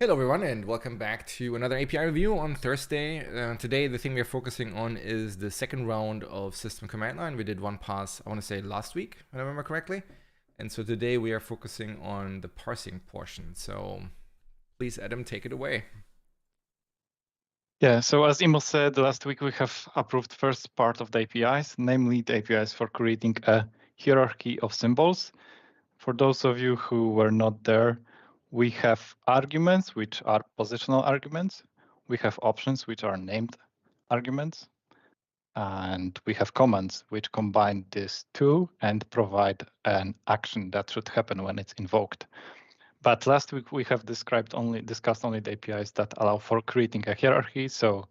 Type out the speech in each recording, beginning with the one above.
Hello everyone and welcome back to another API review on Thursday. Today the thing we're focusing on is the second round of system command line. We did one pass, I want to say last week, if I remember correctly. And so today we are focusing on the parsing portion. So please, Adam, take it away. Yeah, so as Imo said, last week we have approved first part of the APIs, namely the APIs for creating a hierarchy of symbols. For those of you who were not there, we have arguments, which are positional arguments. We have options, which are named arguments. And we have commands, which combine these two and provide an action that should happen when it's invoked. But last week we have discussed only the APIs that allow for creating a hierarchy. So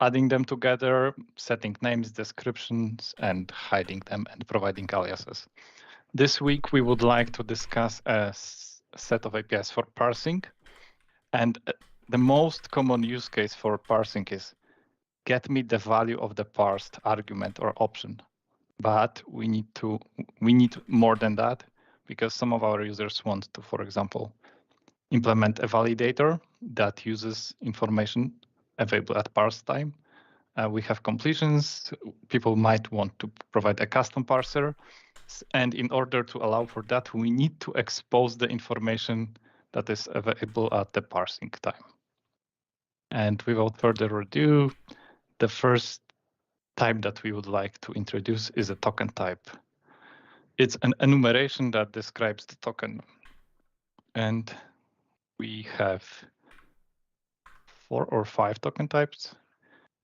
adding them together, setting names, descriptions, and hiding them and providing aliases. This week, we would like to discuss a set of APIs for parsing. And the most common use case for parsing is get me the value of the parsed argument or option. But we need more than that, because some of our users want to, for example, implement a validator that uses information available at parse time. We have completions. People might want to provide a custom parser. And in order to allow for that, we need to expose the information that is available at the parsing time. And without further ado, the first type that we would like to introduce is a token type. It's an enumeration that describes the token. And we have 4 or 5 token types.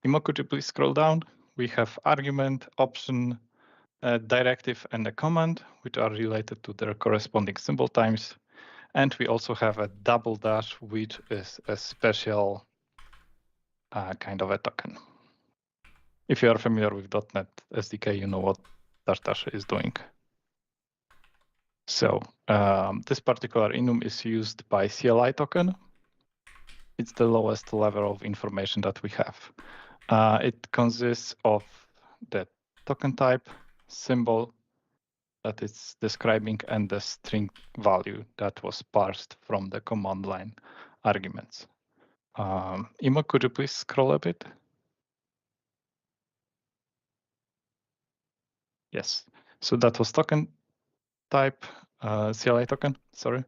Imo, could you please scroll down? We have argument, option, a directive, and a command, which are related to their corresponding symbol times. And we also have a double dash, which is a special kind of a token. If you are familiar with .NET SDK, you know what dash is doing. So this particular enum is used by CLI token. It's the lowest level of information that we have. It consists of the token type, symbol that it's describing, and the string value that was parsed from the command line arguments. Imo, could you please scroll a bit? Yes, so that was token type, CLI token, sorry.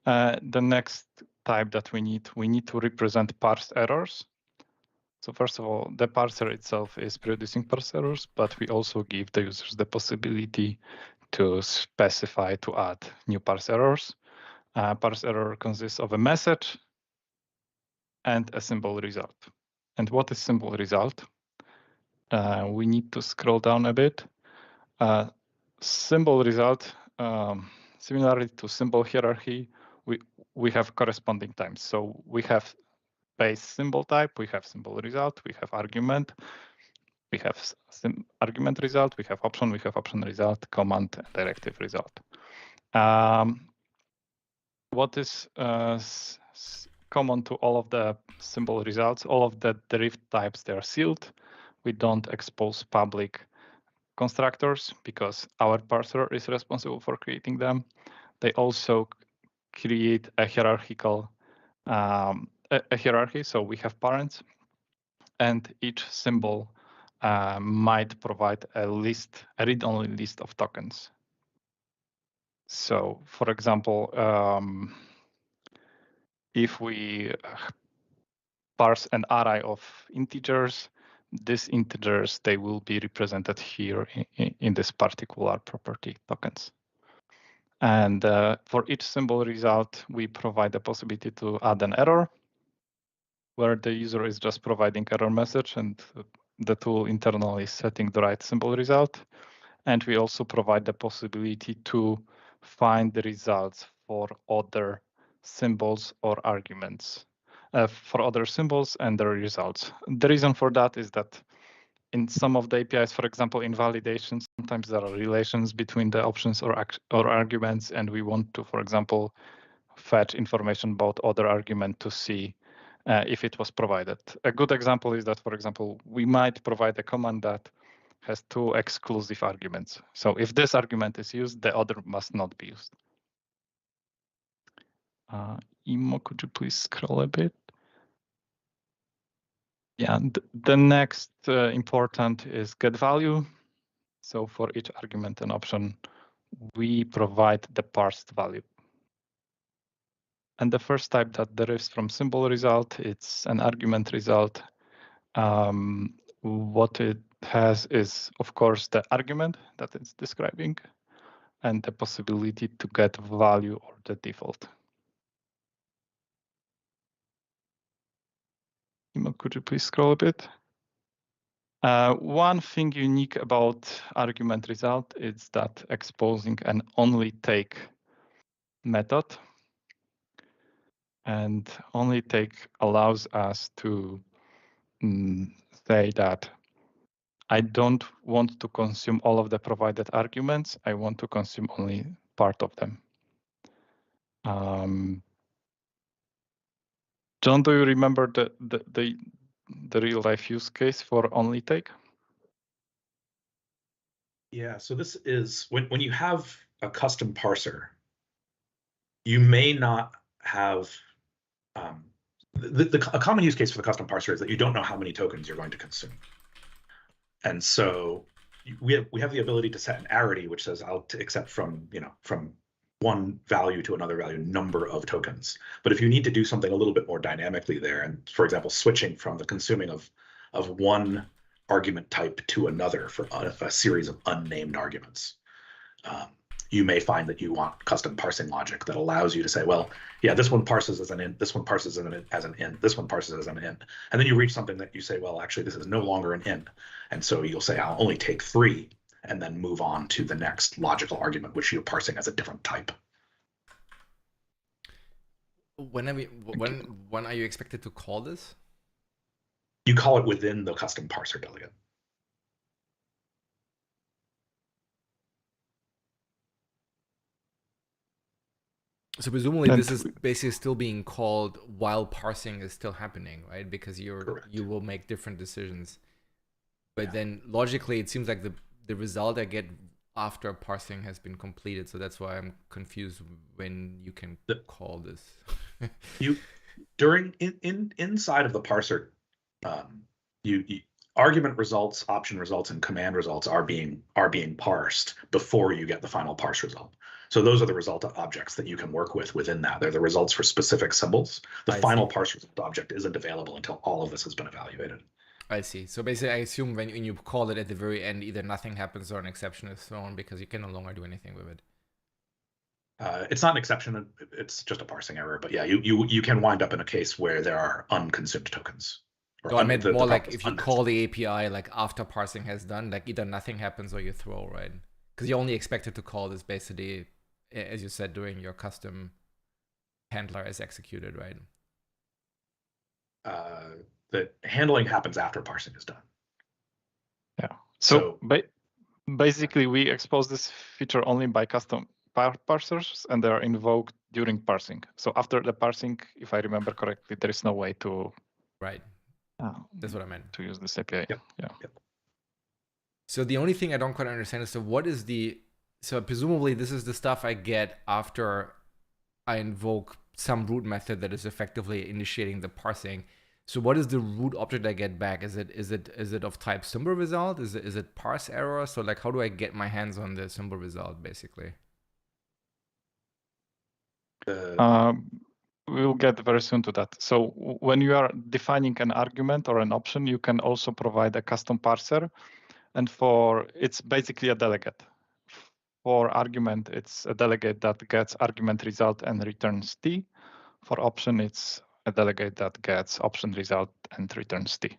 The next type that we need to represent parse errors. So first of all, the parser itself is producing parse errors, but we also give the users the possibility to specify to add new parse errors. Parse error consists of a message and a symbol result. And what is symbol result? We need to scroll down a bit. Symbol result, similarly to symbol hierarchy, we have corresponding times. So we have base symbol type, we have symbol result, we have argument, we have argument result, we have option result, command, and directive result. What is common to all of the symbol results, all of the derived types, they are sealed. We don't expose public constructors because our parser is responsible for creating them. They also create a hierarchical a hierarchy. So we have parents, and each symbol might provide a list, a read-only list of tokens. So, for example, if we parse an array of integers, these integers, they will be represented here in this particular property tokens. And for each symbol result, we provide the possibility to add an error, where the user is just providing error message and the tool internally is setting the right symbol result. And we also provide the possibility to find the results for other symbols or arguments, for other symbols and their results. The reason for that is that in some of the APIs, for example, in validation, sometimes there are relations between the options or arguments, and we want to, for example, fetch information about other argument to see if it was provided. A good example is that, for example, we might provide a command that has 2 exclusive arguments. So if this argument is used, the other must not be used. Imo, could you please scroll a bit? Yeah, the next important is get value. So for each argument and option, we provide the parsed value. And the first type that derives from symbol result, it's an argument result. What it has is, of course, the argument that it's describing and the possibility to get value or the default. Imo, could you please scroll a bit? One thing unique about argument result is that exposing an only take method, and only take allows us to say that I don't want to consume all of the provided arguments. I want to consume only part of them. John, do you remember the real life use case for only take? Yeah, so this is when you have a custom parser, you may not have a common use case for the custom parser is that you don't know how many tokens you're going to consume. And so we have the ability to set an arity, which says I'll accept from one value to another value number of tokens. But if you need to do something a little bit more dynamically there, and for example, switching from the consuming of one argument type to another for a series of unnamed arguments, you may find that you want custom parsing logic that allows you to say, well, yeah, this one parses as an int, this one parses as an int, this one parses as an int. And then you reach something that you say, well, actually, this is no longer an int. And so you'll say, I'll only take 3 and then move on to the next logical argument, which you're parsing as a different type. When are you expected to call this? You call it within the custom parser delegate. So presumably this is basically still being called while parsing is still happening, right? Because you will make different decisions. But then logically, it seems like the result I get after parsing has been completed. So that's why I'm confused when you can call this. Inside of the parser, argument results, option results, and command results are being parsed before you get the final parse result. So those are the result objects that you can work with within that. They're the results for specific symbols. The final parse result object isn't available until all of this has been evaluated. I see. So basically, I assume when you call it at the very end, either nothing happens or an exception is thrown because you can no longer do anything with it. It's not an exception. It's just a parsing error. But yeah, you can wind up in a case where there are unconsumed tokens. So I meant more like if you call the API like after parsing has done, like either nothing happens or you throw, right? Because you only expected to call this basically, as you said, during your custom handler is executed, right? The handling happens after parsing is done. Yeah. So basically, we expose this feature only by custom parsers, and they are invoked during parsing. So after the parsing, if I remember correctly, there is no way to. Right. That's what I meant. To use this API. Yep. Yeah. Yep. So the only thing I don't quite understand is so presumably this is the stuff I get after I invoke some root method that is effectively initiating the parsing. So what is the root object I get back? Is it of type symbol result? Is it parse error? So like, how do I get my hands on the symbol result basically? We'll get very soon to that. So when you are defining an argument or an option, you can also provide a custom parser, and it's basically a delegate. For argument, it's a delegate that gets argument result and returns T. For option, it's a delegate that gets option result and returns T.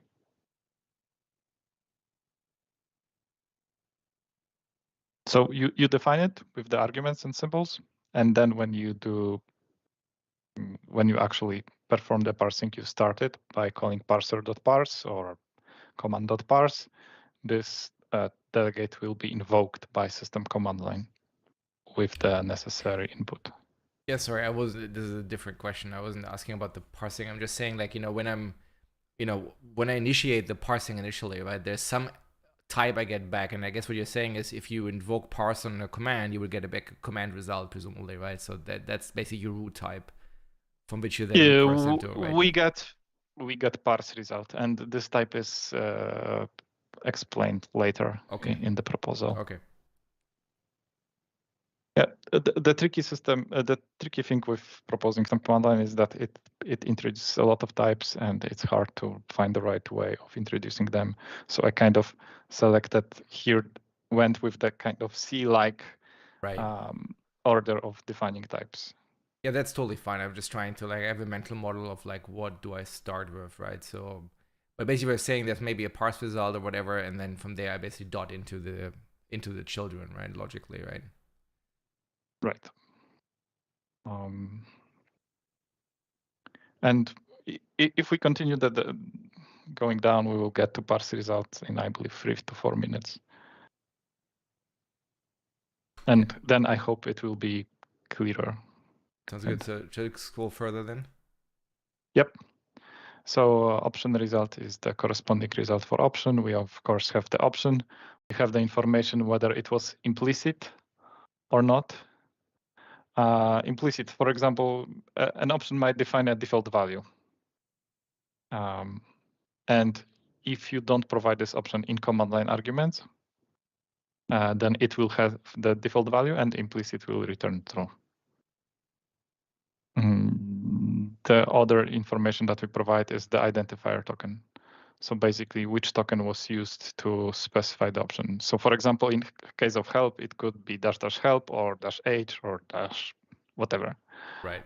So you define it with the arguments and symbols, and then when you actually perform the parsing, you start it by calling parser.parse or command.parse. This delegate will be invoked by system command line with the necessary input. Yeah, sorry, this is a different question. I wasn't asking about the parsing. I'm just saying, like, when I initiate the parsing initially, right, there's some type I get back. And I guess what you're saying is if you invoke parse on a command, you will get a back command result, presumably, right? So that's basically your root type. from which you then parse into, right? We get parse result, and this type is explained later in the proposal. Okay. Yeah, the tricky system, the tricky thing with proposing some command line is that it introduces a lot of types, and it's hard to find the right way of introducing them. So I kind of selected here, went with the kind of C-like order of defining types. Yeah, that's totally fine. I'm just trying to like have a mental model of like what do I start with, right? So, but basically we're saying there's maybe a parse result or whatever, and then from there I basically dot into the children, right? Logically, right? Right. And if we continue going down, we will get to parse results in, I believe, 3 to 4 minutes. And then I hope it will be clearer. Sounds good. So should I scroll further then? Yep. So option result is the corresponding result for option. We, of course, have the option. We have the information whether it was implicit or not. Implicit, for example, an option might define a default value. And if you don't provide this option in command line arguments, then it will have the default value and implicit will return true. The other information that we provide is the identifier token. So basically, which token was used to specify the option. So for example, in case of help, it could be --help or -h or whatever. Right.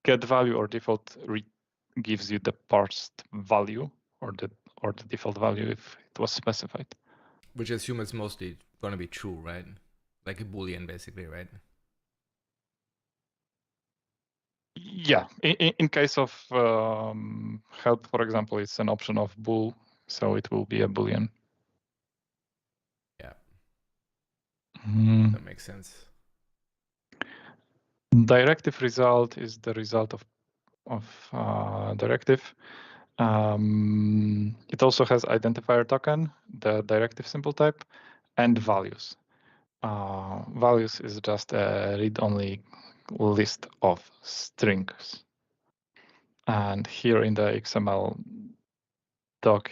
Get value or default gives you the parsed value or the default value if it was specified. Which I assume is mostly going to be true, right? Like a Boolean, basically, right? Yeah, in case of help, for example, it's an option of bool, so it will be a Boolean. Yeah, that makes sense. Directive result is the result of directive. It also has identifier token, the directive symbol type, and values. Values is just a read-only list of strings. And here in the XML doc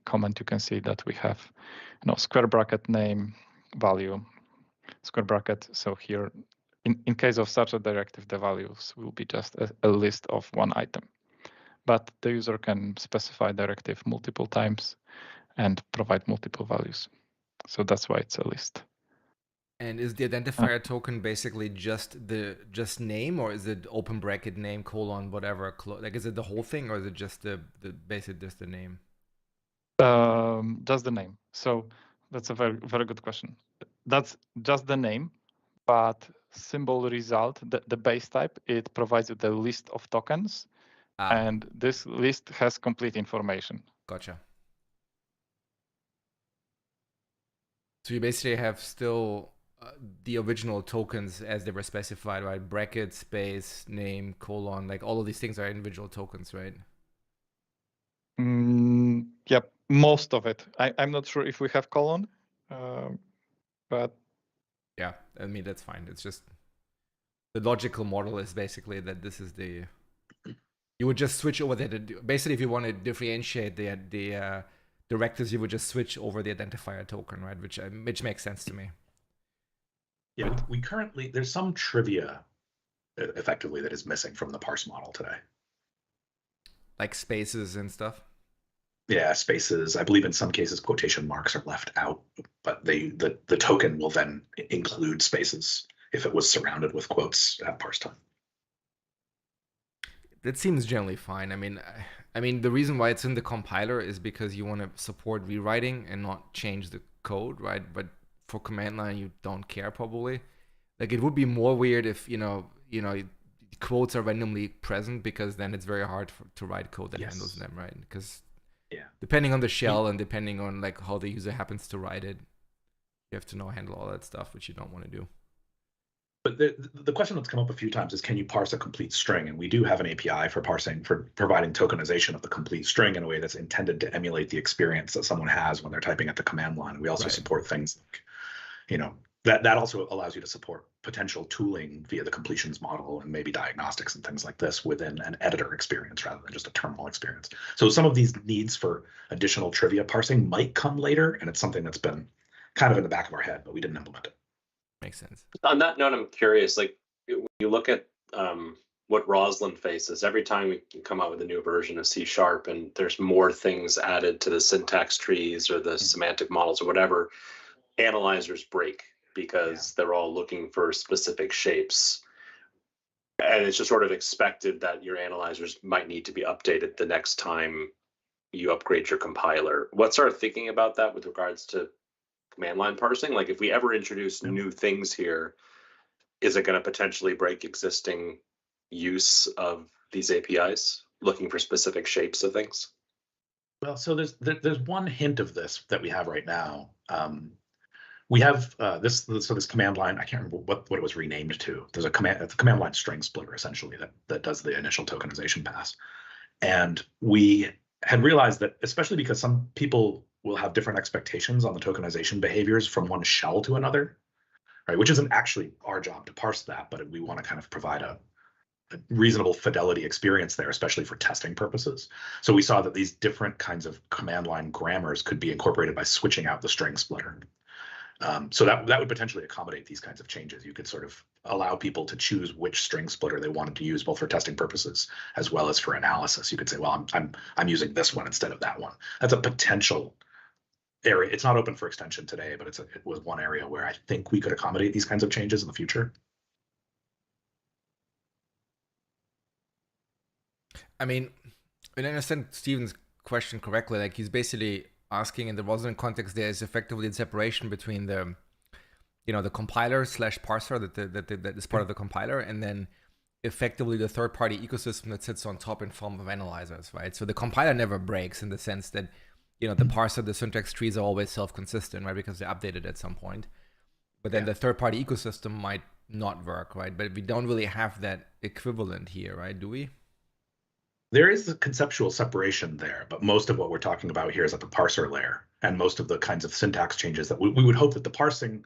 comment, you can see that we have square bracket name value, square bracket. So here, in case of such a directive, the values will be just a list of one item. But the user can specify directive multiple times and provide multiple values. So that's why it's a list. And is the identifier token basically just name, or is it open bracket name colon whatever? Like, is it the whole thing, or is it just basically just the name? Just the name. So that's a very, very good question. That's just the name, but symbol result, the base type, it provides you the list of tokens, and this list has complete information. Gotcha. So you basically have still the original tokens as they were specified, right? Bracket, space, name, colon, like all of these things are individual tokens, right? Yep, most of it. I'm not sure if we have colon, but yeah, I mean, that's fine. It's just the logical model is basically that this is you would just switch over basically if you want to differentiate the directives, you would just switch over the identifier token, right? Which makes sense to me. Yeah, we currently, there's some trivia effectively that is missing from the parse model today. Like spaces and stuff? Yeah, spaces. I believe in some cases quotation marks are left out, but the token will then include spaces if it was surrounded with quotes at parse time. That seems generally fine. I mean, the reason why it's in the compiler is because you want to support rewriting and not change the code, right? But for command line, you don't care probably. Like, it would be more weird if quotes are randomly present, because then it's very hard to write code that handles them, right? Because depending on the shell and depending on like how the user happens to write it, you have to handle all that stuff, which you don't want to do. But the question that's come up a few times is, can you parse a complete string? And we do have an API for parsing, for providing tokenization of the complete string in a way that's intended to emulate the experience that someone has when they're typing at the command line. We also support things like, that also allows you to support potential tooling via the completions model and maybe diagnostics and things like this within an editor experience rather than just a terminal experience. So some of these needs for additional trivia parsing might come later, and it's something that's been kind of in the back of our head, but we didn't implement it. Makes sense. On that note, I'm curious, like when you look at what Roslyn faces, every time we come out with a new version of C# and there's more things added to the syntax trees or the semantic models or whatever, analyzers break because they're all looking for specific shapes. And it's just sort of expected that your analyzers might need to be updated the next time you upgrade your compiler. What's our thinking about that with regards to command line parsing? Like if we ever introduce new things here, is it going to potentially break existing use of these APIs, looking for specific shapes of things? Well, so there's one hint of this that we have right now. We have this command line. I can't remember what it was renamed to. There's a command line string splitter essentially that does the initial tokenization pass, and we had realized that, especially because some people will have different expectations on the tokenization behaviors from one shell to another, right? Which isn't actually our job to parse that, but we want to kind of provide a reasonable fidelity experience there, especially for testing purposes. So we saw that these different kinds of command line grammars could be incorporated by switching out the string splitter. So that would potentially accommodate these kinds of changes. You could sort of allow people to choose which string splitter they wanted to use, both for testing purposes as well as for analysis. You could say, well, I'm using this one instead of that one. That's a potential area. It's not open for extension today, but it was one area where I think we could accommodate these kinds of changes in the future. I mean, if I understand Steven's question correctly, like he's basically asking in the Roslyn context, there is effectively the separation between the, the compiler / parser that is part of the compiler, and then effectively the third-party ecosystem that sits on top in form of analyzers, right? So the compiler never breaks in the sense that, the parser, the syntax trees are always self-consistent, right? Because they're updated at some point. But then the third-party ecosystem might not work, right? But we don't really have that equivalent here, right? Do we? There is a conceptual separation there, but most of what we're talking about here is at the parser layer, and most of the kinds of syntax changes that we would hope that the parsing,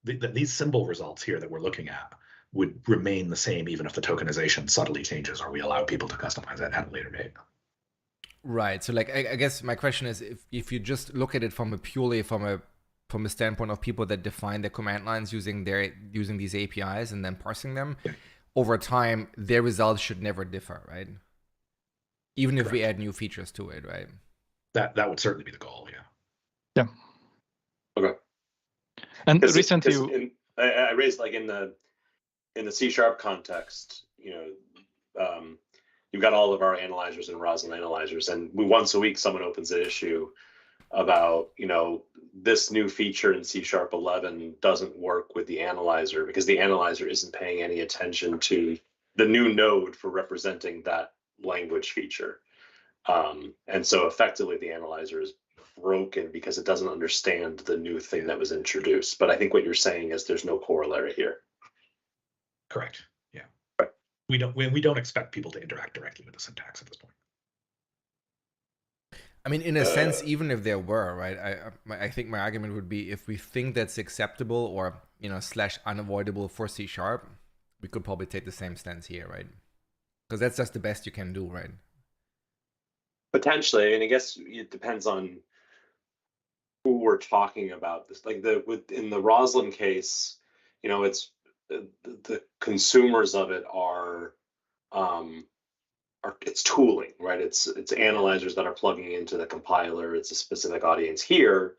that these symbol results here that we're looking at would remain the same even if the tokenization subtly changes or we allow people to customize it at a later date. Right. So like, I guess my question is, if you just look at it from a standpoint of people that define their command lines using these APIs and then parsing them, over time, their results should never differ, right? Even if we add new features to it, right? That would certainly be the goal, yeah. Okay. And recently, I raised, like in the C# context, you've got all of our analyzers and Roslyn analyzers, and once a week someone opens an issue about this new feature in C# 11 doesn't work with the analyzer because the analyzer isn't paying any attention to the new node for representing that language feature, and so effectively the analyzer is broken because it doesn't understand the new thing that was introduced. But I think what you're saying is there's no corollary here. Correct. Yeah. Right. We don't expect people to interact directly with the syntax at this point. I mean, in a sense, even if there were, right, I think my argument would be if we think that's acceptable or / unavoidable for C#, we could probably take the same stance here, right? Because that's just the best you can do, right? Potentially, and I guess it depends on who we're talking about. This, like in the Roslyn case, it's the consumers of it are it's tooling, right? It's analyzers that are plugging into the compiler. It's a specific audience. Here,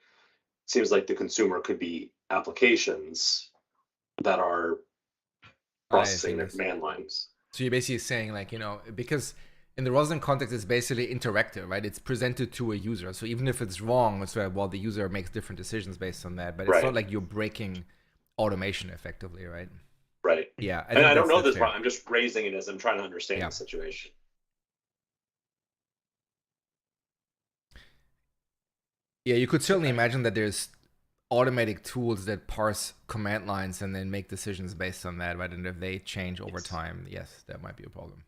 it seems like the consumer could be applications that are processing their command lines. So you're basically saying, like, because in the Roslyn context, it's basically interactive, right? It's presented to a user. So even if it's wrong, it's well, the user makes different decisions based on that. But it's not like you're breaking automation effectively, right? Right. Yeah. I don't know this one. I'm just raising it as I'm trying to understand the situation. Yeah, you could certainly imagine that there's automatic tools that parse command lines and then make decisions based on that, right? And if they change over time, yes, that might be a problem.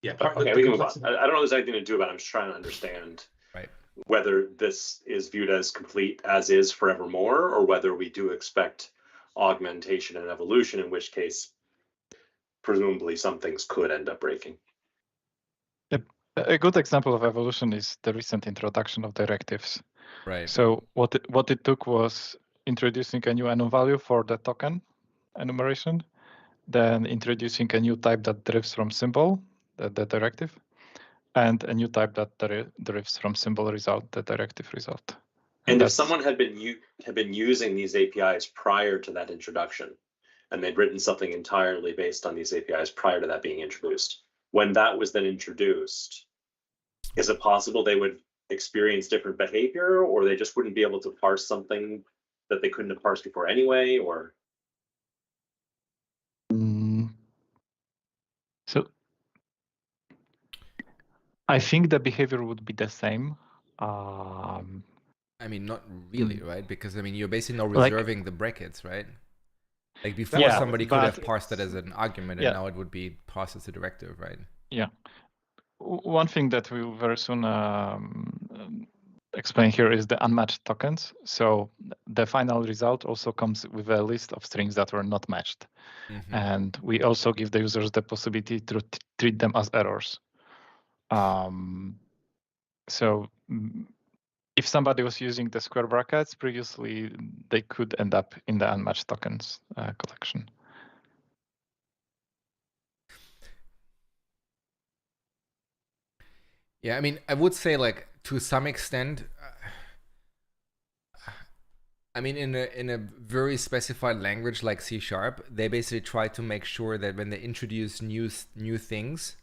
Yeah. Okay, we can move on. I don't know if there's anything to do about it. I'm just trying to understand whether this is viewed as complete as is forevermore, or whether we do expect augmentation and evolution, in which case presumably some things could end up breaking. A good example of evolution is the recent introduction of directives. Right. So what it took was introducing a new enum value for the token enumeration, then introducing a new type that derives from symbol, the directive, and a new type that derives from symbol result, the directive result. And if someone had been using these APIs prior to that introduction, and they'd written something entirely based on these APIs prior to that being introduced, when that was then introduced, is it possible they would experience different behavior, or they just wouldn't be able to parse something that they couldn't have parsed before anyway, or? So I think the behavior would be the same. I mean, not really, right? Because I mean, you're basically now reserving the brackets, right? Like before, somebody could have parsed it as an argument, and now it would be parsed as a directive, right? Yeah. One thing that we will very soon explain here is the unmatched tokens. So the final result also comes with a list of strings that were not matched. And we also give the users the possibility to treat them as errors. So if somebody was using the square brackets previously, they could end up in the unmatched tokens collection. Yeah, I mean, I would say like to some extent, I mean, in a very specified language like C#, they basically try to make sure that when they introduce new things,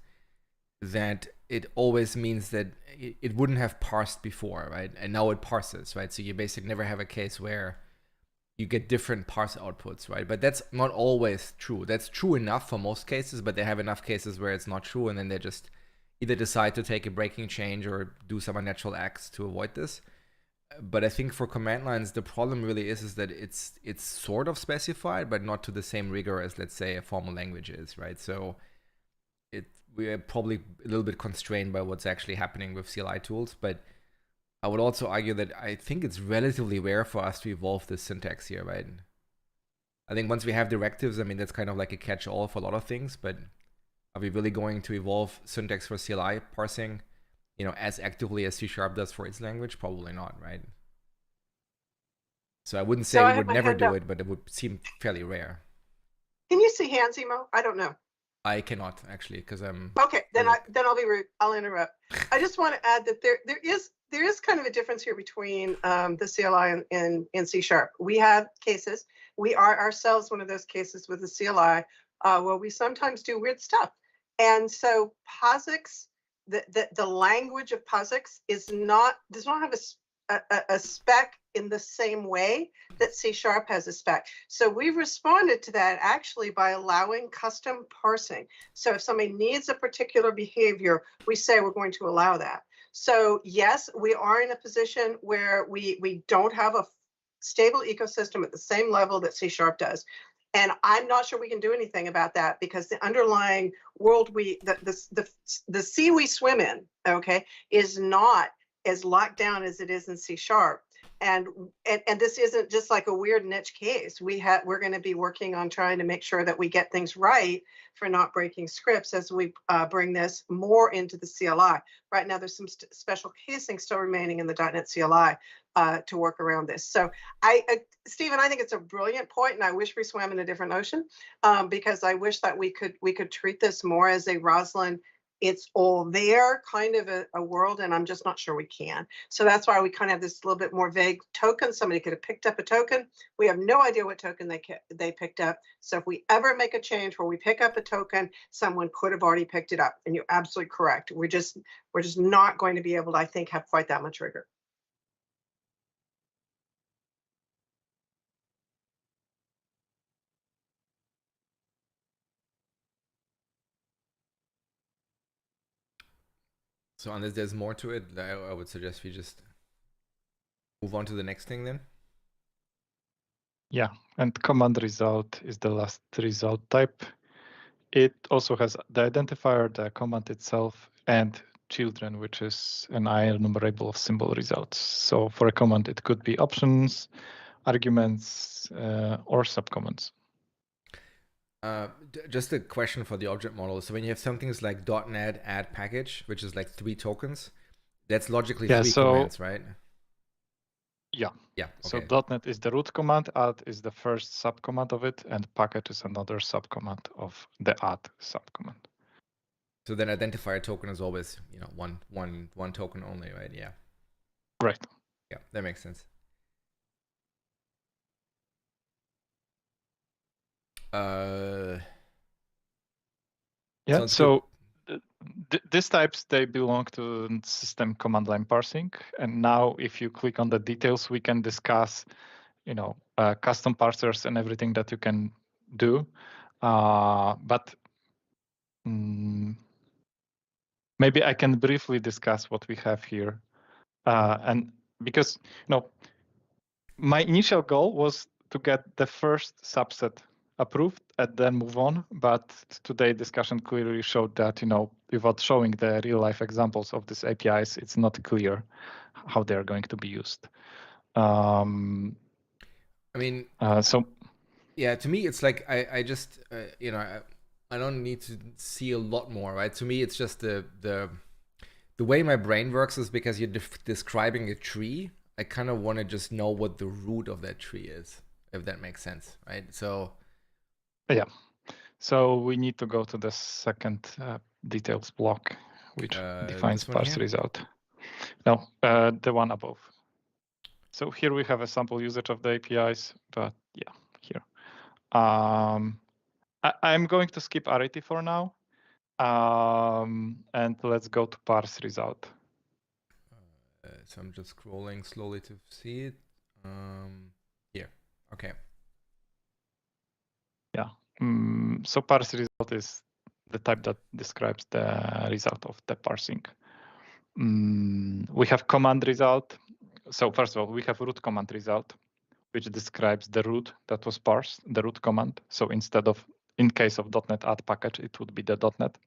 that it always means that it wouldn't have parsed before, right? And now it parses, right? So you basically never have a case where you get different parse outputs, right? But that's not always true. That's true enough for most cases, but they have enough cases where it's not true, and then they just either decide to take a breaking change or do some unnatural acts to avoid this. But I think for command lines, the problem really is that it's sort of specified, but not to the same rigor as, let's say, a formal language is, right? So we are probably a little bit constrained by what's actually happening with CLI tools. But I would also argue that I think it's relatively rare for us to evolve this syntax here, right? I think once we have directives, I mean, that's kind of like a catch-all for a lot of things, but are we really going to evolve syntax for CLI parsing, you know, as actively as C# does for its language? Probably not, right? So I wouldn't say we would never do it, but it would seem fairly rare. Can you see hands, Emo? I don't know. I cannot actually, because I'm okay. Then I'll be rude. I'll interrupt. I just want to add that there is kind of a difference here between the CLI and C#. We have cases. We are ourselves one of those cases with the CLI where we sometimes do weird stuff. And so POSIX, the language of POSIX does not have a spec in the same way that C# has a spec. So we've responded to that actually by allowing custom parsing. So if somebody needs a particular behavior, we say we're going to allow that. So yes, we are in a position where we don't have a stable ecosystem at the same level that C# does. And I'm not sure we can do anything about that because the underlying world the sea we swim in, okay, is not as locked down as it is in C#. And this isn't just like a weird niche case. We're going to be working on trying to make sure that we get things right for not breaking scripts as we bring this more into the CLI. Right now, there's some special casing still remaining in the .NET CLI to work around this. So Stephen, I think it's a brilliant point, and I wish we swam in a different ocean because I wish that we could treat this more as a Roslyn, it's all there kind of a world, and I'm just not sure we can. So that's why we kind of have this little bit more vague token. Somebody could have picked up a token. We have no idea what token they picked up. So if we ever make a change where we pick up a token, someone could have already picked it up. And you're absolutely correct. We're just not going to be able to, I think, have quite that much rigor. So unless there's more to it, I would suggest we just move on to the next thing then. Yeah, and command result is the last result type. It also has the identifier, the command itself, and children, which is an enumerable of symbol results. So for a command, it could be options, arguments or subcommands. Just a question for the object model. So when you have something like .NET add package, which is like 3 tokens, that's logically 3 commands, right? Yeah. Yeah. Okay. So .NET is the root command, add is the first subcommand of it, and package is another subcommand of the add subcommand. So then identifier token is always, you know, one token only, right? Yeah. Right. Yeah, that makes sense. Yeah. So these types, they belong to system command line parsing. And now if you click on the details, we can discuss, you know, custom parsers and everything that you can do. But maybe I can briefly discuss what we have here. And because, you know, my initial goal was to get the first subset approved and then move on. But today's discussion clearly showed that, you know, without showing the real life examples of these APIs, it's not clear how they're going to be used. I mean, so yeah, to me, it's like I just you know, I don't need to see a lot more, right? To me, it's just the way my brain works is because you're describing a tree. I kind of want to just know what the root of that tree is, if that makes sense, right? So yeah, so we need to go to the second details block, which defines parse result. No, the one above. So here we have a sample usage of the APIs, but yeah, here. I'm going to skip arity for now, and let's go to parse result. So I'm just scrolling slowly to see it. Here, okay. Yeah. So parse result is the type that describes the result of the parsing. We have command result. So first of all, we have root command result, which describes the root that was parsed, the root command. So instead of, in case of .NET add package, it would be the .NET.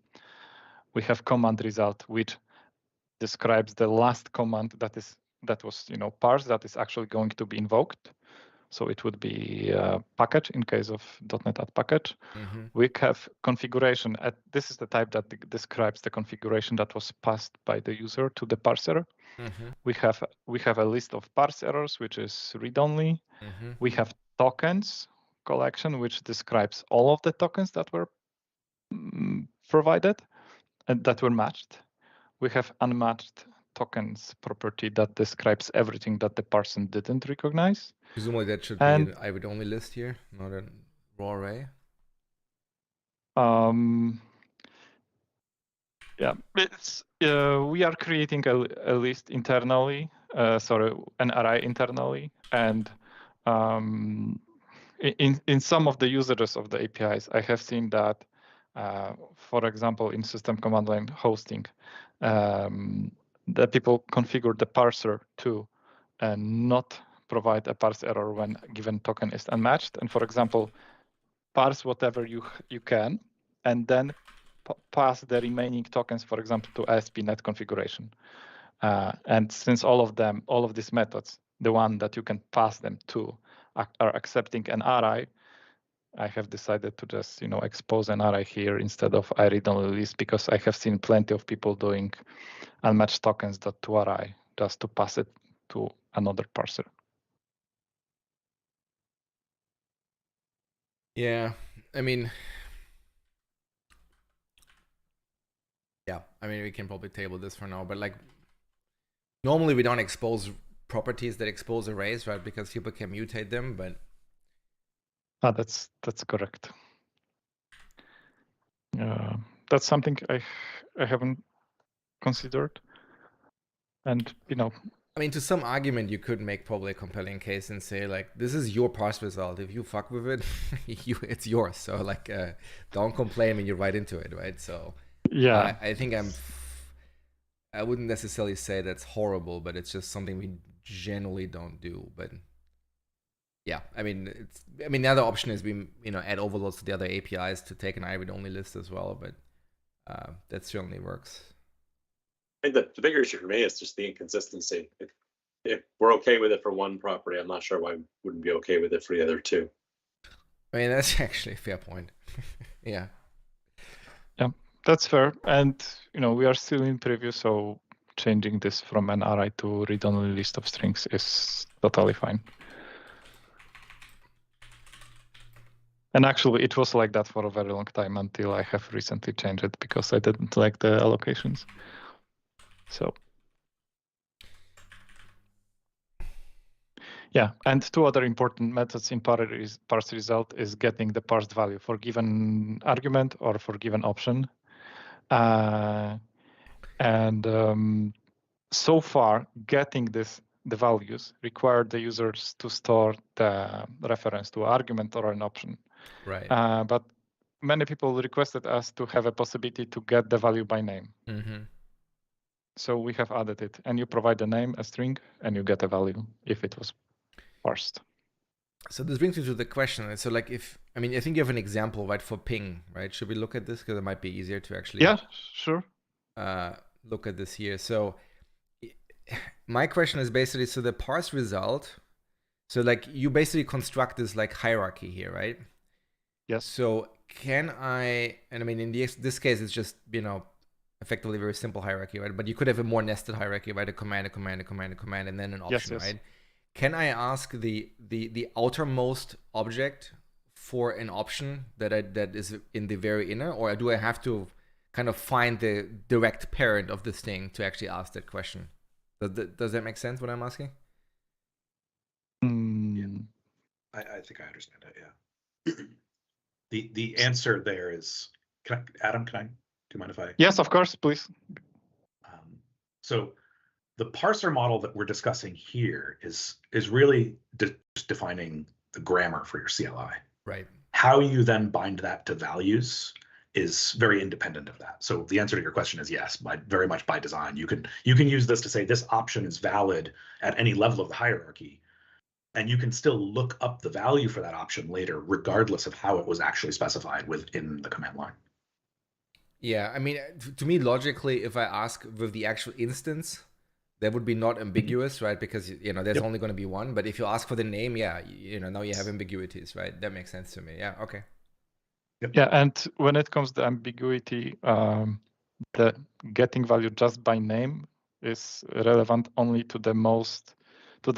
We have command result, which describes the last command that was, you know, parsed, that is actually going to be invoked. So it would be package in case of .NET add package. We have configuration. This is the type that describes the configuration that was passed by the user to the parser. We have a list of parse errors, which is read-only. We have tokens collection, which describes all of the tokens that were provided and that were matched. We have unmatched tokens property that describes everything that the parser didn't recognize. Presumably that should be I would only list here, not a raw array. Yeah, it's we are creating a list internally, an array internally, and in some of the usages of the APIs, I have seen that, for example, in system command line hosting, that people configure the parser to not provide a parse error when given token is unmatched, and for example, parse whatever you can, and then pass the remaining tokens, for example, to ASP.NET configuration. And since all of these methods, the one that you can pass them to, are accepting an array, I have decided to just, you know, expose an array here instead of I read only list, because I have seen plenty of people doing unmatched tokens to array just to pass it to another parser. Yeah, I mean, we can probably table this for now, but like normally we don't expose properties that expose arrays, right? Because people can mutate them, but that's correct. That's something I haven't considered, and you know, I mean, to some argument, you could make probably a compelling case and say, like, this is your parse result. If you fuck with it, it's yours. So, like, don't complain when you write into it, right? So, yeah, I think I wouldn't necessarily say that's horrible, but it's just something we generally don't do. But yeah, I mean, the other option is we, you know, add overloads to the other APIs to take an I-read-only list as well, but that certainly works. I think the bigger issue for me is just the inconsistency. if we're okay with it for one property, I'm not sure why we wouldn't be okay with it for the other two. I mean, that's actually a fair point. Yeah. Yeah, that's fair. And we are still in preview, so changing this from an array to read-only list of strings is totally fine. And actually, it was like that for a very long time until I have recently changed it because I didn't like the allocations. So yeah, and two other important methods in parse result is getting the parsed value for given argument or for given option. So far, getting the values required the users to store the reference to argument or an option. Right. But many people requested us to have a possibility to get the value by name. Mm-hmm. So we have added it, and you provide a name, a string, and you get a value if it was parsed. So this brings me to the question. So like I think you have an example, right, for ping, right? Should we look at this? Because it might be easier to actually sure. Look at this here. So my question is basically, so the parse result, so like you basically construct this like hierarchy here, right? Yes. So can I, and I mean, in this case, it's just, effectively very simple hierarchy, right? But you could have a more nested hierarchy, right? A command, a command, a command, a command, and then an option, yes. right? Can I ask the outermost object for an option that is in the very inner, or do I have to kind of find the direct parent of this thing to actually ask that question? Does that make sense, what I'm asking? Yeah. I think I understand it, yeah. The answer there is, Adam, do you mind if I? Yes, of course, please. So the parser model that we're discussing here is really just defining the grammar for your CLI. Right. How you then bind that to values is very independent of that. So the answer to your question is yes, very much by design. You can use this to say this option is valid at any level of the hierarchy, and you can still look up the value for that option later, regardless of how it was actually specified within the command line. Yeah, I mean, to me, logically, if I ask with the actual instance, that would be not ambiguous, right? Because, there's only going to be one. But if you ask for the name, yeah, now you have ambiguities, right? That makes sense to me. Yeah, okay. Yep. Yeah, and when it comes to ambiguity, the getting value just by name is relevant only to the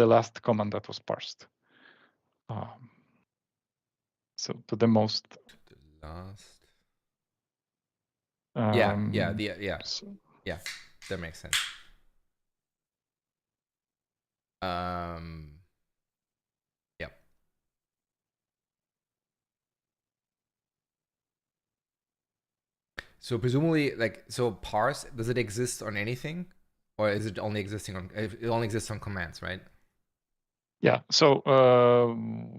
last command that was parsed. So to the most. To the last. Yeah. That makes sense. Yeah. So presumably, parse, does it exist on anything, or is it only existing on? It only exists on commands, right? Yeah. So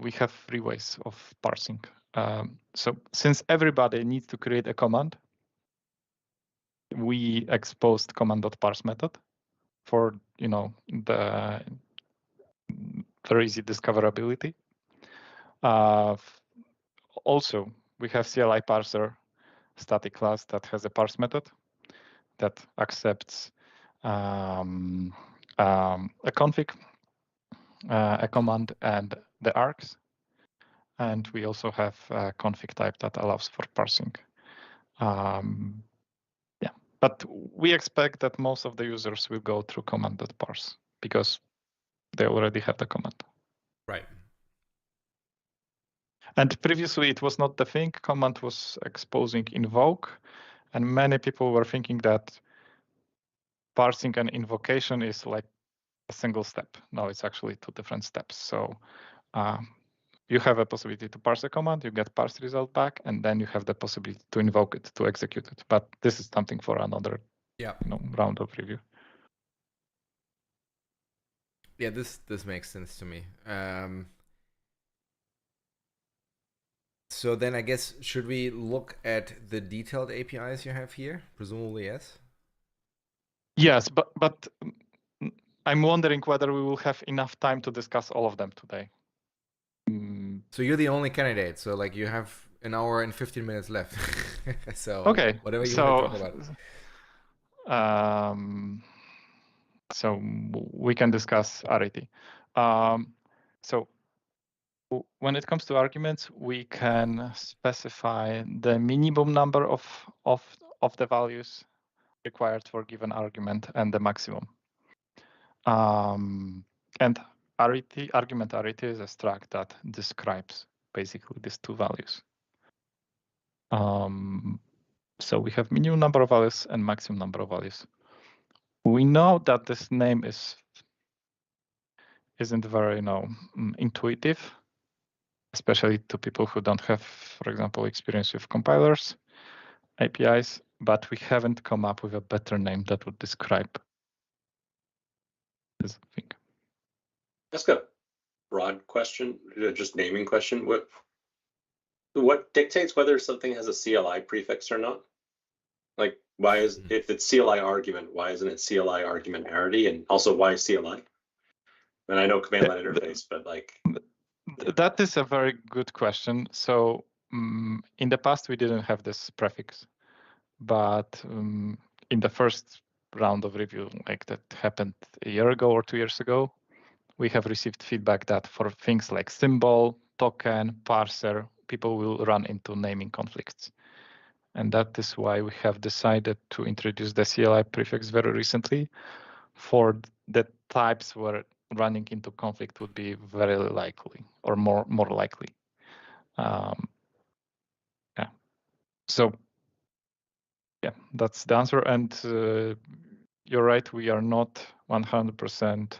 we have three ways of parsing. So since everybody needs to create a command, we exposed command.parse method for the very easy discoverability. Also, we have CLI parser static class that has a parse method that accepts a config, a command, and the args. And we also have a config type that allows for parsing. But we expect that most of the users will go through command.parse because they already have the command. Right. And previously, it was not the thing. Command was exposing invoke, and many people were thinking that parsing and invocation is like a single step. No, it's actually two different steps. So you have a possibility to parse a command, you get parse result back, and then you have the possibility to invoke it, to execute it. But this is something for another round of review. Yeah, this makes sense to me. So then I guess, should we look at the detailed APIs you have here? Presumably, yes. Yes, but I'm wondering whether we will have enough time to discuss all of them today. So you're the only candidate. So you have an hour and 15 minutes left. So okay, whatever you want to talk about. So we can discuss arity. So when it comes to arguments, we can specify the minimum number of the values required for given argument and the maximum. And argument arity is a struct that describes basically these two values. So we have minimum number of values and maximum number of values. We know that this name isn't very intuitive, especially to people who don't have, for example, experience with compilers, APIs, but we haven't come up with a better name that would describe this thing. That's a broad question, just naming question. What dictates whether something has a CLI prefix or not? Like, why is, if it's CLI argument, why isn't it CLI argument arity? And also, why CLI? And I know command line interface, but like. That is a very good question. So in the past, we didn't have this prefix, but in the first round of review, like that happened a year ago or 2 years ago, we have received feedback that for things like symbol, token, parser, people will run into naming conflicts. And that is why we have decided to introduce the CLI prefix very recently for the types where running into conflict would be very likely or more likely. Yeah. So yeah, that's the answer. And you're right, we are not 100%,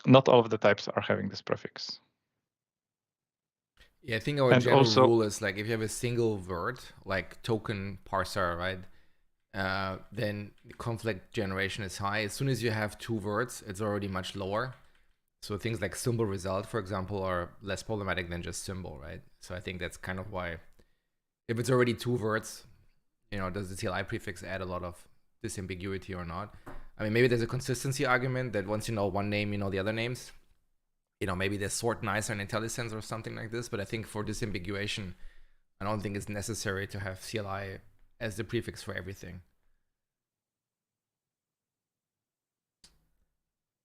not all of the types are having this prefix. Yeah, I think our general rule is like if you have a single word like token parser, right? Then conflict generation is high. As soon as you have 2 words, it's already much lower. So things like symbol result, for example, are less problematic than just symbol, right? So I think that's kind of why, if it's already 2 words, does the CLI prefix add a lot of disambiguity or not? I mean, maybe there's a consistency argument that once you know one name, you know the other names. Maybe they sort nicer in IntelliSense or something like this. But I think for disambiguation, I don't think it's necessary to have CLI as the prefix for everything.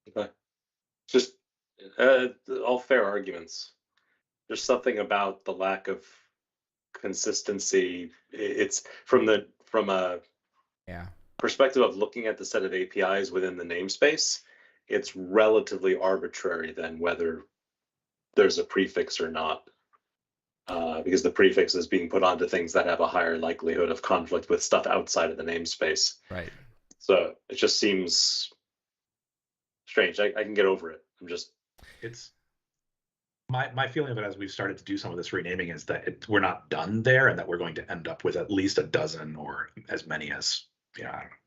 Okay. Just all fair arguments. There's something about the lack of consistency. It's from a perspective of looking at the set of APIs within the namespace, it's relatively arbitrary then whether there's a prefix or not. Because the prefix is being put onto things that have a higher likelihood of conflict with stuff outside of the namespace. Right. So it just seems strange. I can get over it. It's my feeling of it as we've started to do some of this renaming is that we're not done there, and that we're going to end up with at least a dozen or as many as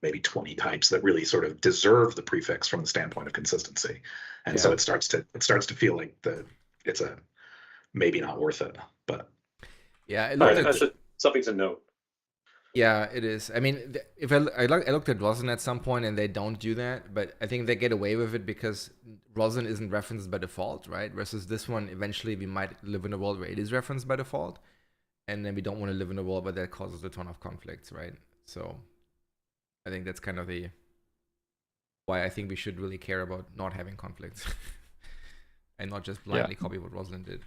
maybe 20 types that really sort of deserve the prefix from the standpoint of consistency. And so it starts to feel like it's a maybe not worth it. But yeah, that's something to note. Yeah, it is. I mean, if I looked at Roslyn at some point and they don't do that, but I think they get away with it because Roslyn isn't referenced by default, right? Versus this one, eventually we might live in a world where it is referenced by default, and then we don't want to live in a world where that causes a ton of conflicts, right? So I think that's kind of why I think we should really care about not having conflicts and not just blindly copy what Roslyn did.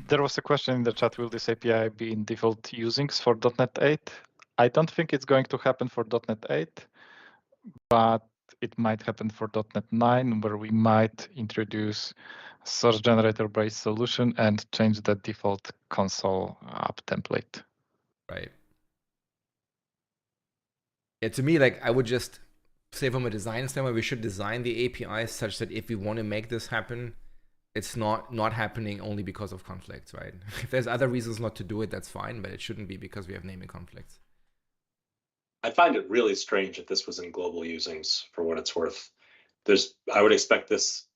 There was a question in the chat, will this API be in default usings for .NET 8? I don't think it's going to happen for .NET 8, but it might happen for .NET 9, where we might introduce a source generator-based solution and change the default console app template. Right. Yeah, to me, like I would just say from a design standpoint, we should design the API such that if we want to make this happen, it's not happening only because of conflicts, right? If there's other reasons not to do it, that's fine, but it shouldn't be because we have naming conflicts. I find it really strange that this was in global usings for what it's worth. I would expect this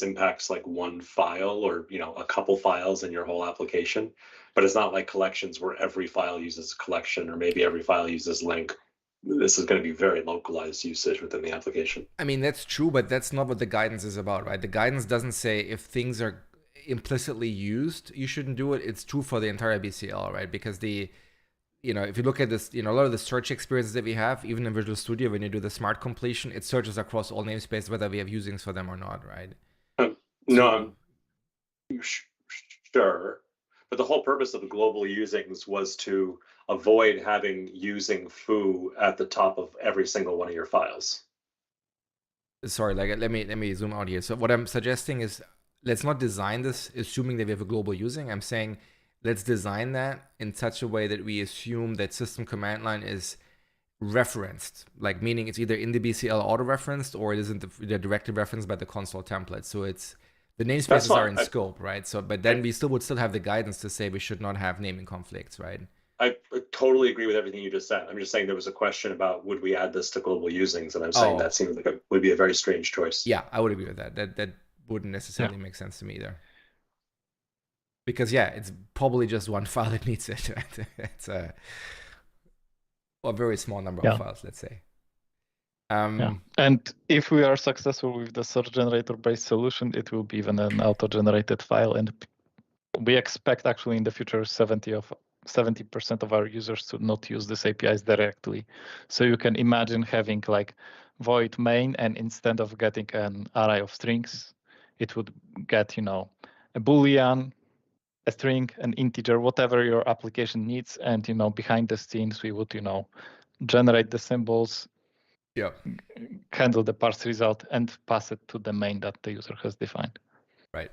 impacts like one file or a couple files in your whole application, but it's not like collections where every file uses a collection or maybe every file uses link. This is going to be very localized usage within the application. I mean, that's true, but that's not what the guidance is about, right? The guidance doesn't say if things are implicitly used, you shouldn't do it. It's true for the entire BCL, right? Because you know, if you look at this, you know, a lot of the search experiences that we have, even in Visual Studio, when you do the smart completion, it searches across all namespaces, whether we have usings for them or not, right? No, I'm sure. But the whole purpose of the global usings was to avoid having using foo at the top of every single one of your files. Sorry, like let me zoom out here. So what I'm suggesting is, let's not design this assuming that we have a global using. I'm saying let's design that in such a way that we assume that system command line is referenced, like meaning it's either in the BCL auto referenced or it isn't the directly referenced by the console template. So it's the namespaces are in scope, right? So, but then we would still have the guidance to say we should not have naming conflicts, right? I totally agree with everything you just said. I'm just saying there was a question about would we add this to global usings, and I'm saying that seems like it would be a very strange choice. Yeah, I would agree with that. That wouldn't necessarily make sense to me either. Because yeah, it's probably just one file that needs it. Right? It's a very small number of files, let's say. And if we are successful with the search generator based solution, it will be even an auto-generated file, and we expect actually in the future 70% of our users to not use these APIs directly. So you can imagine having like void main, and instead of getting an array of strings, it would get, you know, a Boolean, a string, an integer, whatever your application needs. And, you know, behind the scenes, we would, you know, generate the symbols, handle the parse result, and pass it to the main that the user has defined. Right.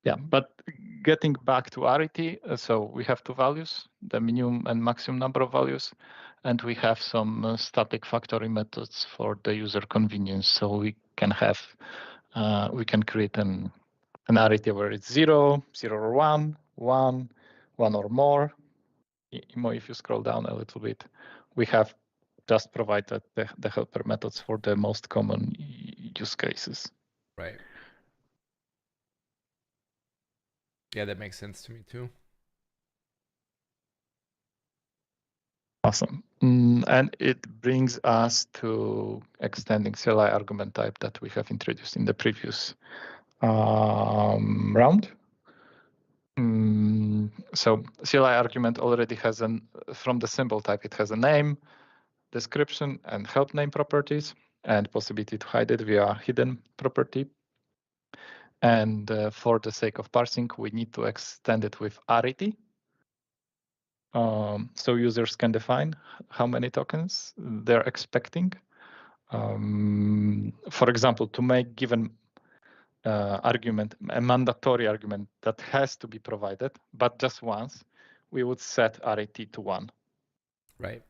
Yeah, but getting back to arity, so we have two values, the minimum and maximum number of values, and we have some static factory methods for the user convenience. So we can have, we can create an arity where it's 0, 0 or 1, 1, 1 or more. If you scroll down a little bit, we have just provided the helper methods for the most common use cases. Right. Yeah, that makes sense to me too. Awesome. And it brings us to extending CLI argument type that we have introduced in the previous round. So CLI argument already has from the symbol type, it has a name, description, and help name properties, and possibility to hide it via hidden property. And for the sake of parsing, we need to extend it with arity. So users can define how many tokens they're expecting. For example, to make given argument a mandatory argument that has to be provided, but just once, we would set arity to 1. Right.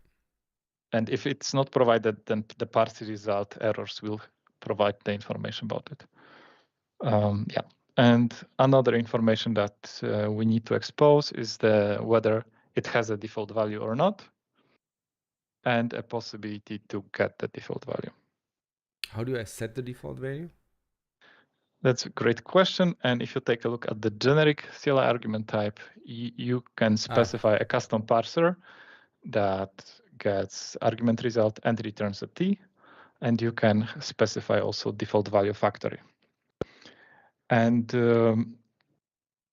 And if it's not provided, then the parse result errors will provide the information about it. Yeah. And another information that we need to expose is whether it has a default value or not, and a possibility to get the default value. How do I set the default value? That's a great question. And if you take a look at the generic CLI argument type, you can specify a custom parser that gets argument result and returns a T. And you can specify also default value factory. And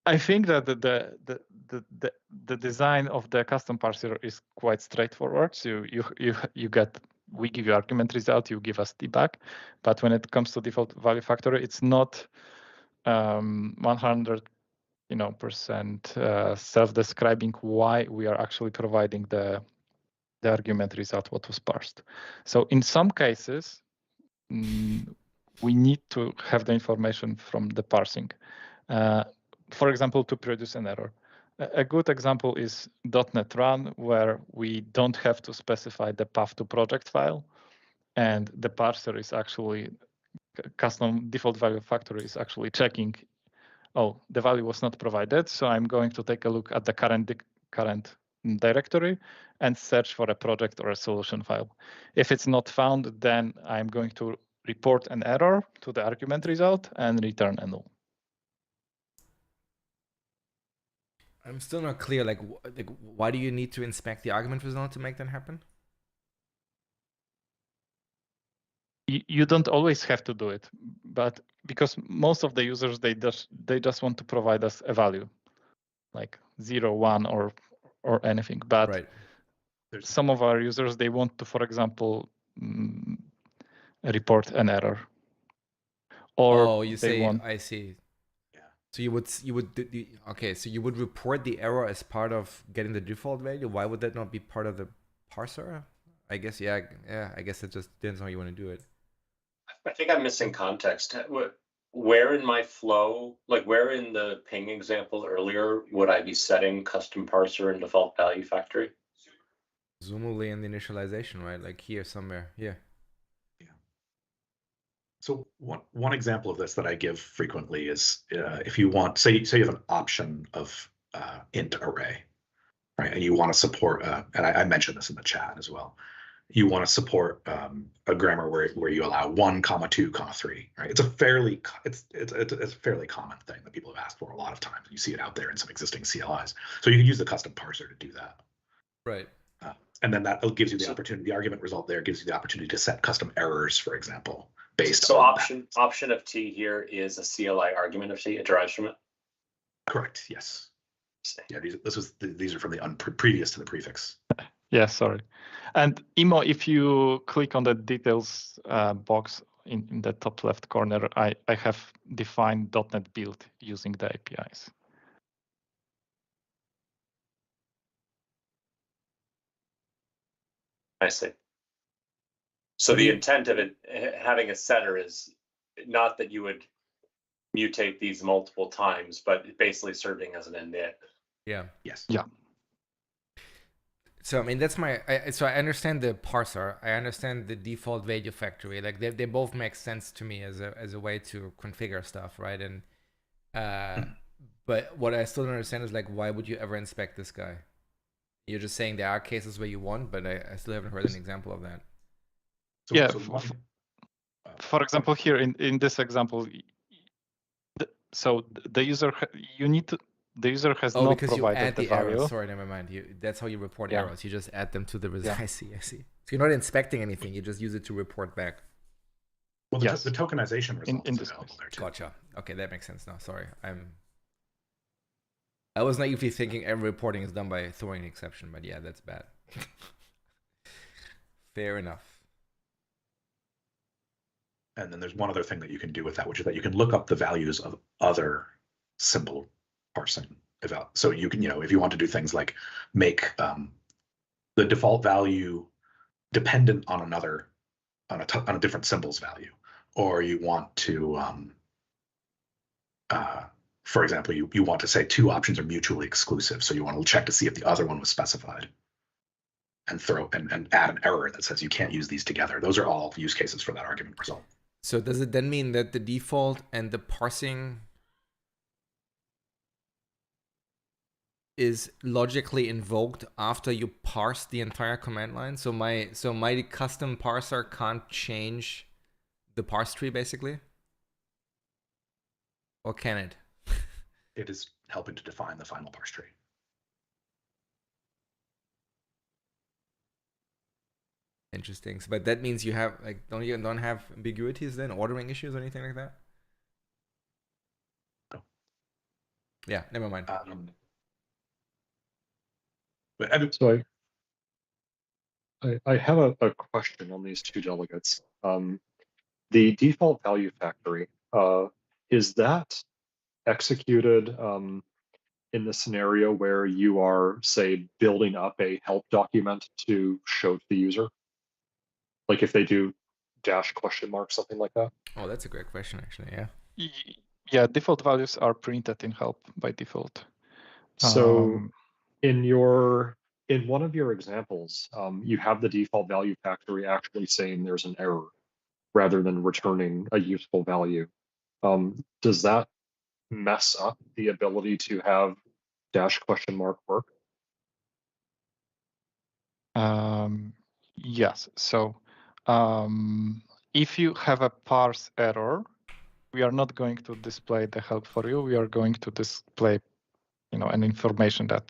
I think that the design of the custom parser is quite straightforward. So we give you argument result, you give us T back. But when it comes to default value factory, it's not 100% self-describing why we are actually providing the argument result what was parsed. So in some cases, we need to have the information from the parsing. For example, to produce an error. A good example is .NET Run, where we don't have to specify the path to project file, and the parser is actually custom default value factory is actually checking, oh, the value was not provided, so I'm going to take a look at the current directory and search for a project or a solution file. If it's not found, then I'm going to report an error to the argument result and return a null. I'm still not clear, like why do you need to inspect the argument result to make that happen? You don't always have to do it, but because most of the users, they just want to provide us a value, like 0, 1, or anything. But Right. some of our users, they want to, for example, report an error. Or you they say, want. I see. Yeah. So you would okay. So you would report the error as part of getting the default value. Why would that not be part of the parser? I guess yeah. I guess it just depends on how you want to do it. I think I'm missing context. Where in my flow, like where in the ping example earlier, would I be setting custom parser and default value factory? Presumably in the initialization, right? Like here somewhere. Yeah. So one example of this that I give frequently is if you want, say you have an option of int array, right? And you want to support, and I mentioned this in the chat as well. You want to support a grammar where you allow 1, 2, 3, right? It's a fairly common thing that people have asked for a lot of times. You see it out there in some existing CLIs. So you can use the custom parser to do that. Right. And then that gives you the opportunity. The argument result there gives you the opportunity to set custom errors, for example, based so on option of T here is a CLI argument of T. It derives from it. Correct. Yes. Yeah. These are from the previous to the prefix. Yeah. Sorry. And Imo, if you click on the details box in the top left corner, I have defined .NET build using the APIs. I see. So the intent of it having a setter is not that you would mutate these multiple times, but basically serving as an init. Yeah. Yes. Yeah. So I mean that's so I understand the parser. I understand the default value factory. Like they both make sense to me as a way to configure stuff, right? And but what I still don't understand is like why would you ever inspect this guy? You're just saying there are cases where you want, but I still haven't heard an example of that. So, yeah. so for example, here in this example, so the user the user has not because provided you add the value. errors. Sorry, never mind. That's how you report Yeah. errors. You just add them to the result. Yeah. I see. So you're not inspecting anything. You just use it to report back. well, Yes. the tokenization result In is this available case. there too. Gotcha. Okay, that makes sense now. Sorry, I was naively thinking every reporting is done by throwing an exception, but yeah, that's bad. Fair enough. And then there's one other thing that you can do with that, which is that you can look up the values of other symbol parsing. So you can, if you want to do things like make the default value dependent on another, on a different symbol's value, or you want to, for example, you want to say 2 options are mutually exclusive. So you want to check to see if the other one was specified and and add an error that says you can't use these together. Those are all use cases for that argument result. So does it then mean that the default and the parsing is logically invoked after you parse the entire command line? So my custom parser can't change the parse tree basically? Or can it? It is helping to define the final parse tree. Interesting. So, but that means you have don't have ambiguities then, ordering issues or anything like that? No. Yeah, never mind. But so I have a question on these 2 delegates. The default value factory, is that executed in the scenario where you are, say, building up a help document to show to the user? Like if they do --, something like that? Oh, that's a great question, actually. Yeah. Yeah, default values are printed in help by default. So in one of your examples, you have the default value factory actually saying there's an error rather than returning a useful value. Does that mess up the ability to have --? work? Yes. So if you have a parse error, we are not going to display the help for you. We are going to display, an information that,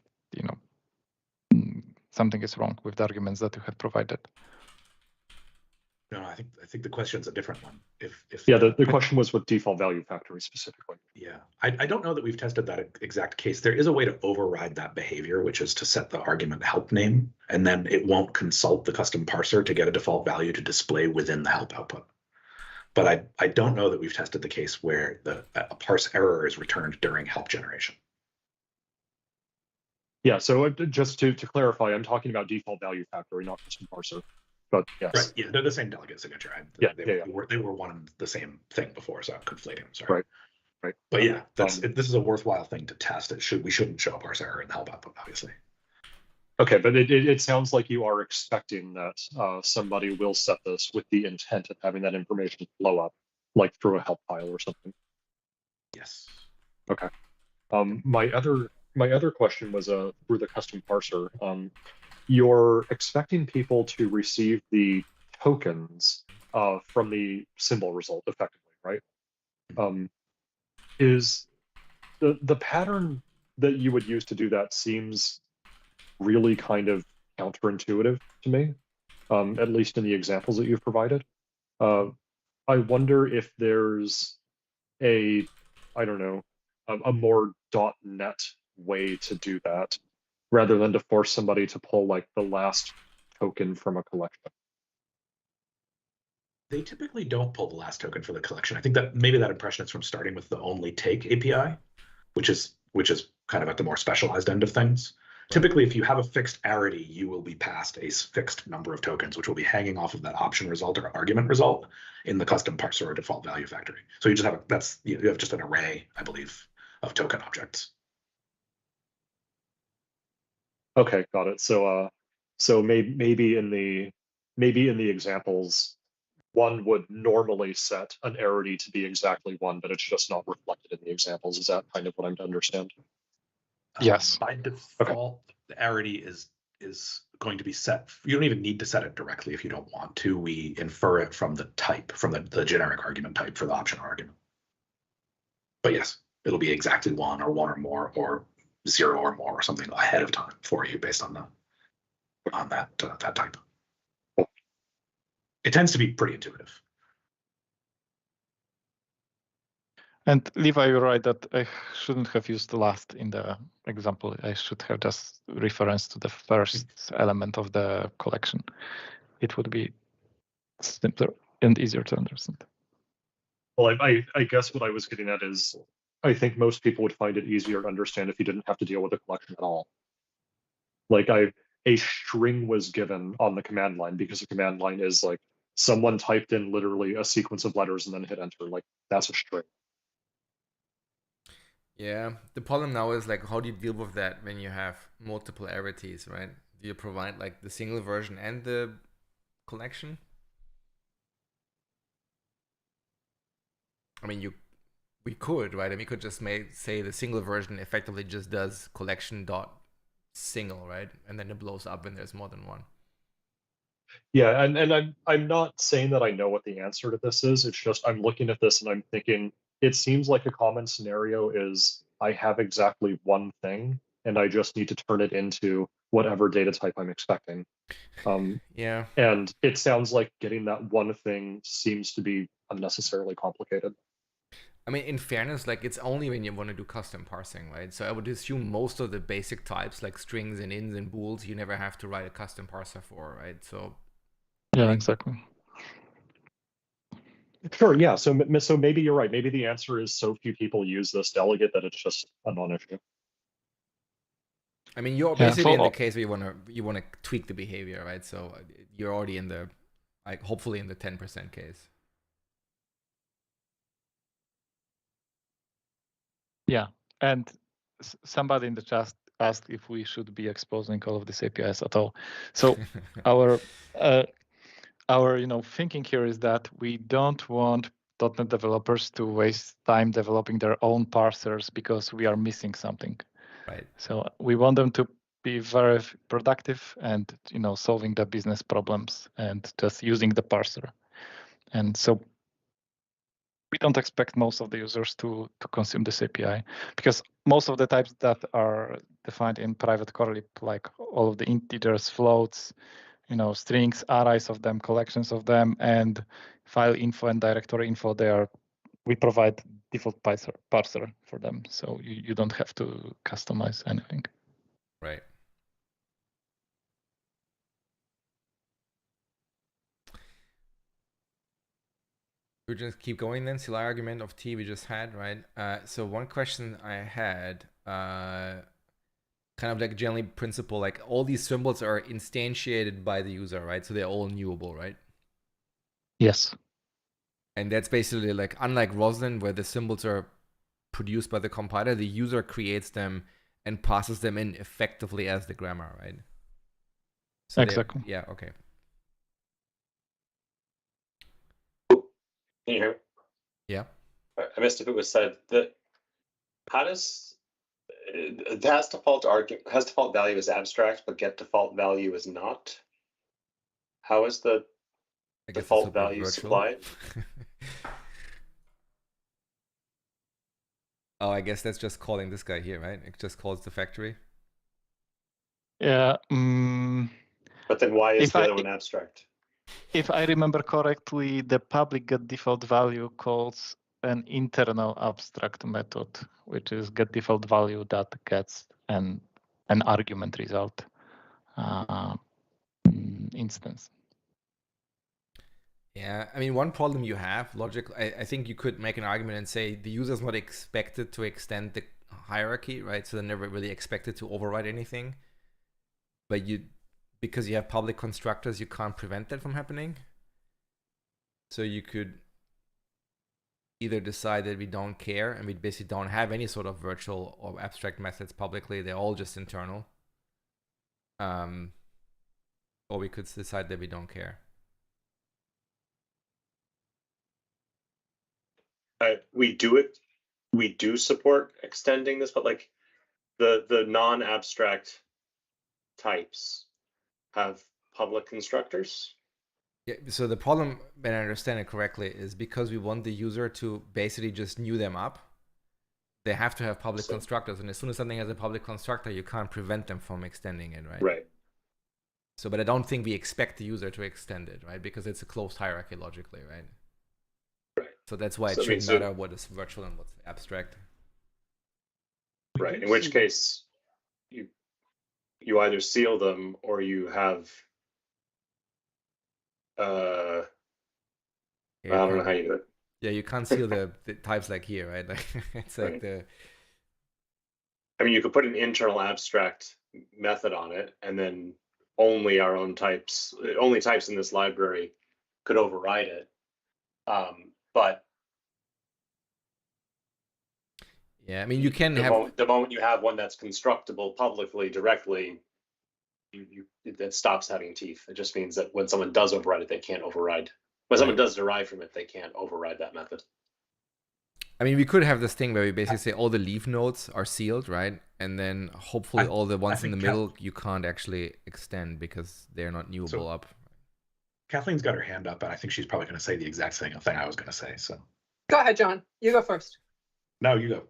something is wrong with the arguments that you have provided. No, I think the question's a different one. If Yeah, the question was with default value factory specifically. yeah, I don't know that we've tested that exact case. There is a way to override that behavior, which is to set the argument help name, and then it won't consult the custom parser to get a default value to display within the help output. But I don't know that we've tested the case where a parse error is returned during help generation. Yeah, so just to clarify, I'm talking about default value factory, not custom parser. But yes. Right. Yeah, they're the same delegate signature. They were one and the same thing before, so I'm conflating them. Sorry. Right. But yeah, this is a worthwhile thing to test. We shouldn't show a parse error in the help output, obviously. Okay, but it sounds like you are expecting that somebody will set this with the intent of having that information flow up, like through a help file or something. Yes. Okay. My other question was through the custom parser. You're expecting people to receive the tokens from the symbol result effectively, right? Is the pattern that you would use to do that seems really kind of counterintuitive to me, at least in the examples that you've provided. I wonder if there's a more .NET way to do that, rather than to force somebody to pull like the last token from a collection. They typically don't pull the last token for the collection. I think that maybe that impression is from starting with the only take API, which is kind of at the more specialized end of things. Right. Typically, if you have a fixed arity, you will be passed a fixed number of tokens, which will be hanging off of that option result or argument result in the custom parser or default value factory. So you just have you have just an array, I believe, of token objects. Okay, got it. So maybe in the examples, one would normally set an arity to be exactly 1, but it's just not reflected in the examples. Is that kind of what I'm to understand? Yes. By default, the arity is going to be set. You don't even need to set it directly if you don't want to. We infer it from the type, from the generic argument type for the optional argument. But yes, it'll be exactly 1 or 1 or more or 0 or more or something ahead of time for you based on that type. It tends to be pretty intuitive. And Levi, you're right that I shouldn't have used the last in the example. I should have just reference to the first element of the collection. It would be simpler and easier to understand. Well, I guess what I was getting at is I think most people would find it easier to understand if you didn't have to deal with a collection at all. Like a string was given on the command line because the command line is like someone typed in literally a sequence of letters and then hit enter. Like that's a string. Yeah, the problem now is like, how do you deal with that when you have multiple arities, right? Do you provide like the single version and the collection? I mean, we could, right? I mean, we could just say the single version effectively just does collection dot single, right? And then it blows up when there's more than one. Yeah, and I'm not saying that I know what the answer to this is. It's just I'm looking at this and I'm thinking it seems like a common scenario is I have exactly one thing and I just need to turn it into whatever data type I'm expecting. Yeah. And it sounds like getting that one thing seems to be unnecessarily complicated. I mean, in fairness, like it's only when you want to do custom parsing, right? So I would assume most of the basic types like strings and ins and bools, you never have to write a custom parser for, right? So yeah, exactly. Sure, yeah. So maybe you're right. Maybe the answer is so few people use this delegate that it's just a non-issue. I mean, you're basically in the case where you want to tweak the behavior, right? So you're already in the, like, hopefully in the 10% case. Yeah, and somebody in the chat asked if we should be exposing all of these APIs at all. So our thinking here is that we don't want .NET developers to waste time developing their own parsers because we are missing something. Right. So we want them to be very productive and solving the business problems and just using the parser. And so we don't expect most of the users to consume this API because most of the types that are defined in private correlate, like all of the integers, floats, strings, arrays of them, collections of them, and file info and directory info. We provide default parser for them, so you don't have to customize anything. Right. We just keep going then. CLI argument of T we just had, right? So one question I had, kind of like generally principle, like all these symbols are instantiated by the user, right? So they're all newable, right? Yes. And that's basically like, unlike Roslyn, where the symbols are produced by the compiler, the user creates them and passes them in effectively as the grammar, right? So exactly. Yeah, okay. Can you hear me? Yeah. I missed if it was said that how does it has default value is abstract, but get default value is not. How is the default value supplied? Oh, I guess that's just calling this guy here, right? It just calls the factory. Yeah. But then why is the other one abstract? If I remember correctly, the public get default value calls an internal abstract method, which is get default value that gets an argument result instance. Yeah, I mean, one problem you have, I think you could make an argument and say the user is not expected to extend the hierarchy, right? So they're never really expected to override anything. But because you have public constructors, you can't prevent that from happening. So you could either decide that we don't care and we basically don't have any sort of virtual or abstract methods publicly. They're all just internal. Or we could decide that we don't care. We do support extending this, but like the non-abstract types have public constructors. Yeah, so the problem, when I understand it correctly, is because we want the user to basically just new them up, they have to have public constructors, and as soon as something has a public constructor, you can't prevent them from extending it, right? Right. So, but I don't think we expect the user to extend it, right? Because it's a closed hierarchy logically, right? Right. So that's why it shouldn't matter what is virtual and what's abstract. Right. In which case, you either seal them or you have. I don't know how you do it. Yeah, you can't seal the types like here, right? Like it's like I mean, you could put an internal abstract method on it, and then only our own types, only types in this library could override it. But yeah, I mean, you can the moment you have one that's constructible publicly directly, it stops having teeth. It just means that when someone does override it, they can't override. When someone does derive from it, they can't override that method. I mean, we could have this thing where we basically say all the leaf nodes are sealed, right? And then hopefully all the ones in the middle you can't actually extend because they're not newable up. Kathleen's got her hand up, and I think she's probably going to say the exact same thing I was going to say. So go ahead, John. You go first. No, you go.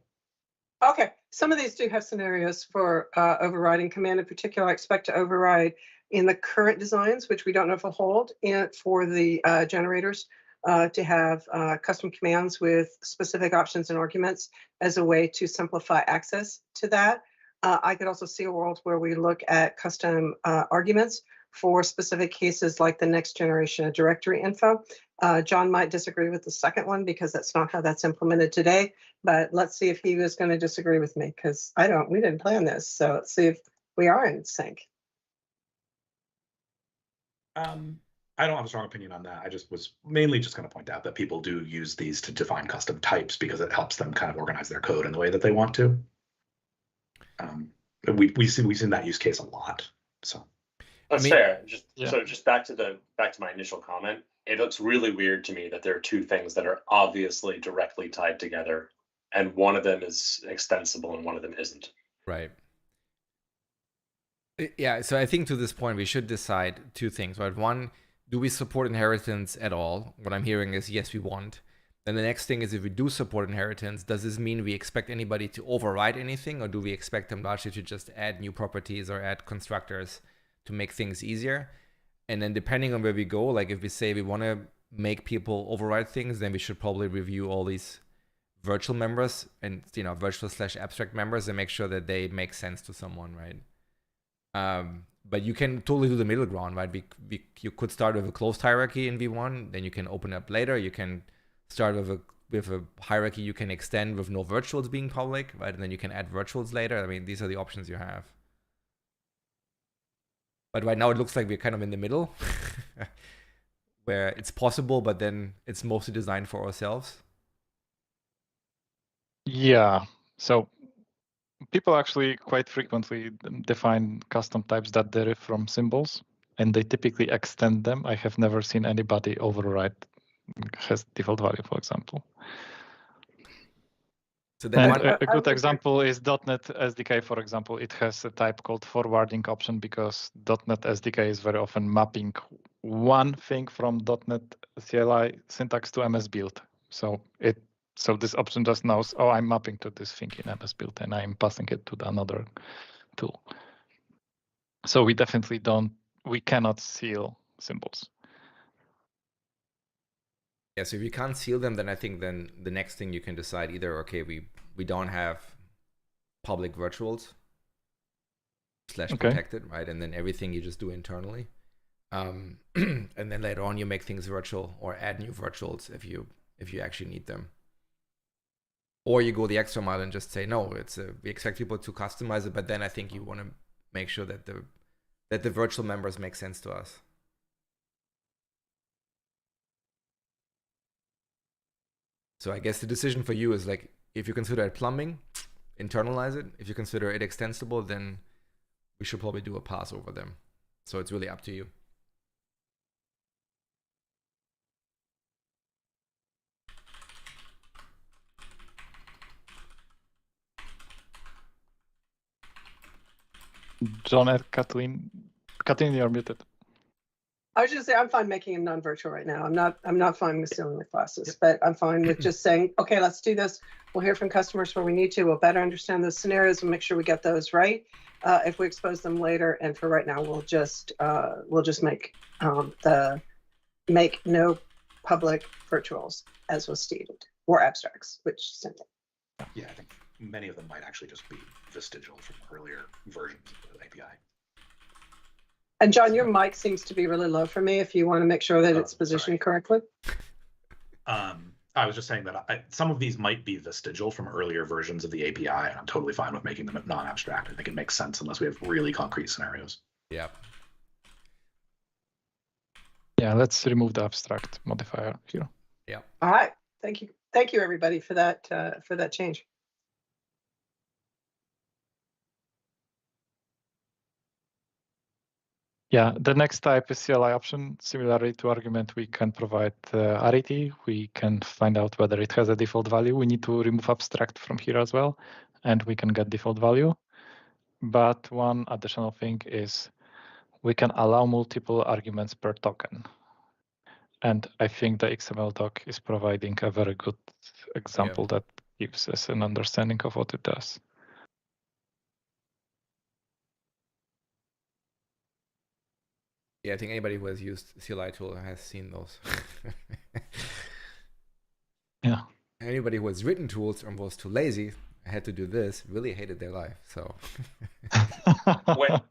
Okay. Some of these do have scenarios for overriding. Command in particular, I expect to override in the current designs, which we don't know if will hold, and for the generators to have custom commands with specific options and arguments as a way to simplify access to that. I could also see a world where we look at custom arguments for specific cases like the next generation of directory info. John might disagree with the second one because that's not how that's implemented today, but let's see if he was going to disagree with me because we didn't plan this. So let's see if we are in sync. I don't have a strong opinion on that. I just was mainly just going to point out that people do use these to define custom types because it helps them kind of organize their code in the way that they want to. We've seen that use case a lot. So that's fair. So just back to my initial comment. It looks really weird to me that there are two things that are obviously directly tied together, and one of them is extensible and one of them isn't. Right. Yeah. So I think to this point we should decide two things. Right. One, do we support inheritance at all? What I'm hearing is yes, we want. Then the next thing is, if we do support inheritance, does this mean we expect anybody to override anything, or do we expect them largely to just add new properties or add constructors to make things easier? And then depending on where we go, like if we say we want to make people override things, then we should probably review all these virtual members and, you know, virtual/abstract members and make sure that they make sense to someone, right? But you can totally do the middle ground, right? You could start with a closed hierarchy in V1, then you can open up later. You can start with a hierarchy you can extend with no virtuals being public, right? And then you can add virtuals later. I mean, these are the options you have. But right now it looks like we're kind of in the middle where it's possible, but then it's mostly designed for ourselves. Yeah, so people actually quite frequently define custom types that derive from symbols, and they typically extend them. I have never seen anybody override has default value, for example. So then and a good example is .NET SDK, for example. It has a type called forwarding option because .NET SDK is very often mapping one thing from .NET CLI syntax to MS Build. So this option just knows, oh, I'm mapping to this thing in MS Build and I'm passing it to another tool. So we definitely we cannot seal symbols. Yeah, so if you can't seal them, then I think then the next thing you can decide either, okay, we don't have public virtuals / protected, right? And then everything you just do internally. And then later on you make things virtual or add new virtuals if you actually need them. Or you go the extra mile and just say, no, we expect people to customize it, but then I think you want to make sure that the virtual members make sense to us. So I guess the decision for you is like, if you consider it plumbing, internalize it. If you consider it extensible, then we should probably do a pass over them. So it's really up to you. John and Kathleen, you're muted. I was just saying I'm fine making them non-virtual right now. I'm not fine with sealing the classes, but I'm fine with just saying, okay, let's do this. We'll hear from customers where we need to. We'll better understand those scenarios and make sure we get those right. If we expose them later, and for right now, we'll just make make no public virtuals as was stated, or abstracts, which sent it. Yeah, I think many of them might actually just be vestigial from earlier versions of the API. And John, your mic seems to be really low for me. If you want to make sure that it's positioned correctly. I was just saying that some of these might be vestigial from earlier versions of the API, and I'm totally fine with making them non-abstract. I think it makes sense unless we have really concrete scenarios. Yeah. Yeah, let's remove the abstract modifier here. Yeah. All right. Thank you. Thank you, everybody, for that change. Yeah, the next type is CLI option. Similarly to argument, we can provide arity. We can find out whether it has a default value. We need to remove abstract from here as well, and we can get default value. But one additional thing is we can allow multiple arguments per token. And I think the XML doc is providing a very good example that gives us an understanding of what it does. Yeah, I think anybody who has used CLI tool has seen those. Yeah. Anybody who has written tools and was too lazy, had to do this, really hated their life. So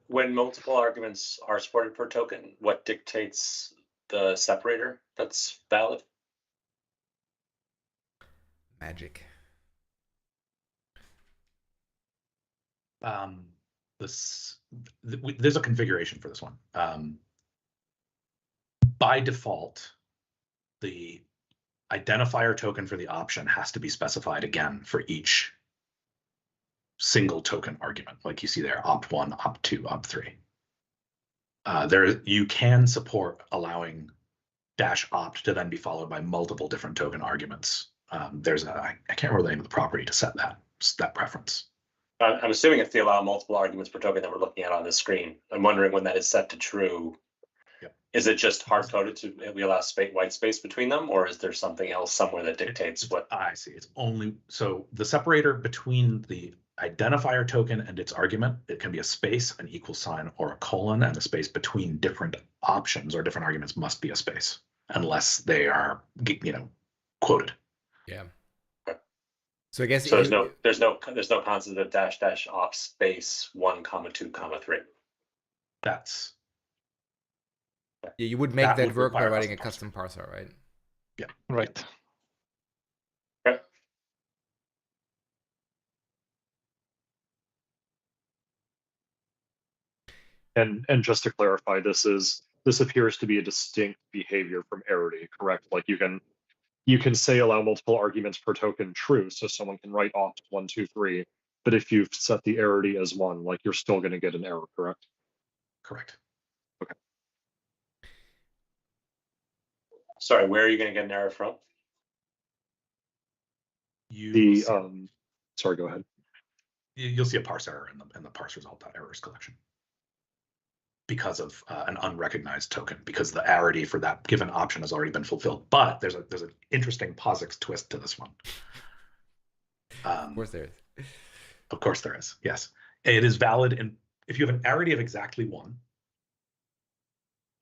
when multiple arguments are supported per token, what dictates the separator that's valid? Magic. There's a configuration for this one. By default, the identifier token for the option has to be specified again for each single token argument, like you see there, opt1, opt2, opt3. You can support allowing -opt to then be followed by multiple different token arguments. I can't remember the name of the property to set that preference. I'm assuming if they allow multiple arguments per token that we're looking at on this screen, I'm wondering when that is set to true. Yep. Is it just hard coded to we allow white space between them, or is there something else somewhere that dictates what? I see. It's only so the separator between the identifier token and its argument, it can be a space, an equal sign, or a colon, and a space between different options or different arguments must be a space unless they are, quoted. Yeah. So I guess so there's no concept of dash dash op space 1, 2, 3. That's you would make that work by require writing a custom parser, right? Yeah. Right. Okay. And just to clarify, this appears to be a distinct behavior from arity, correct? Like you can say allow multiple arguments per token true, so someone can write opt 1, 2, 3. But if you've set the arity as 1, like you're still going to get an error, correct? Correct. Okay. Sorry, where are you going to get an error from? Sorry, go ahead. You'll see a parse error in the parse result.errors collection because of an unrecognized token, because the arity for that given option has already been fulfilled. But there's an interesting POSIX twist to this one. Of course there is. Of course there is. Yes, it is valid if you have an arity of exactly 1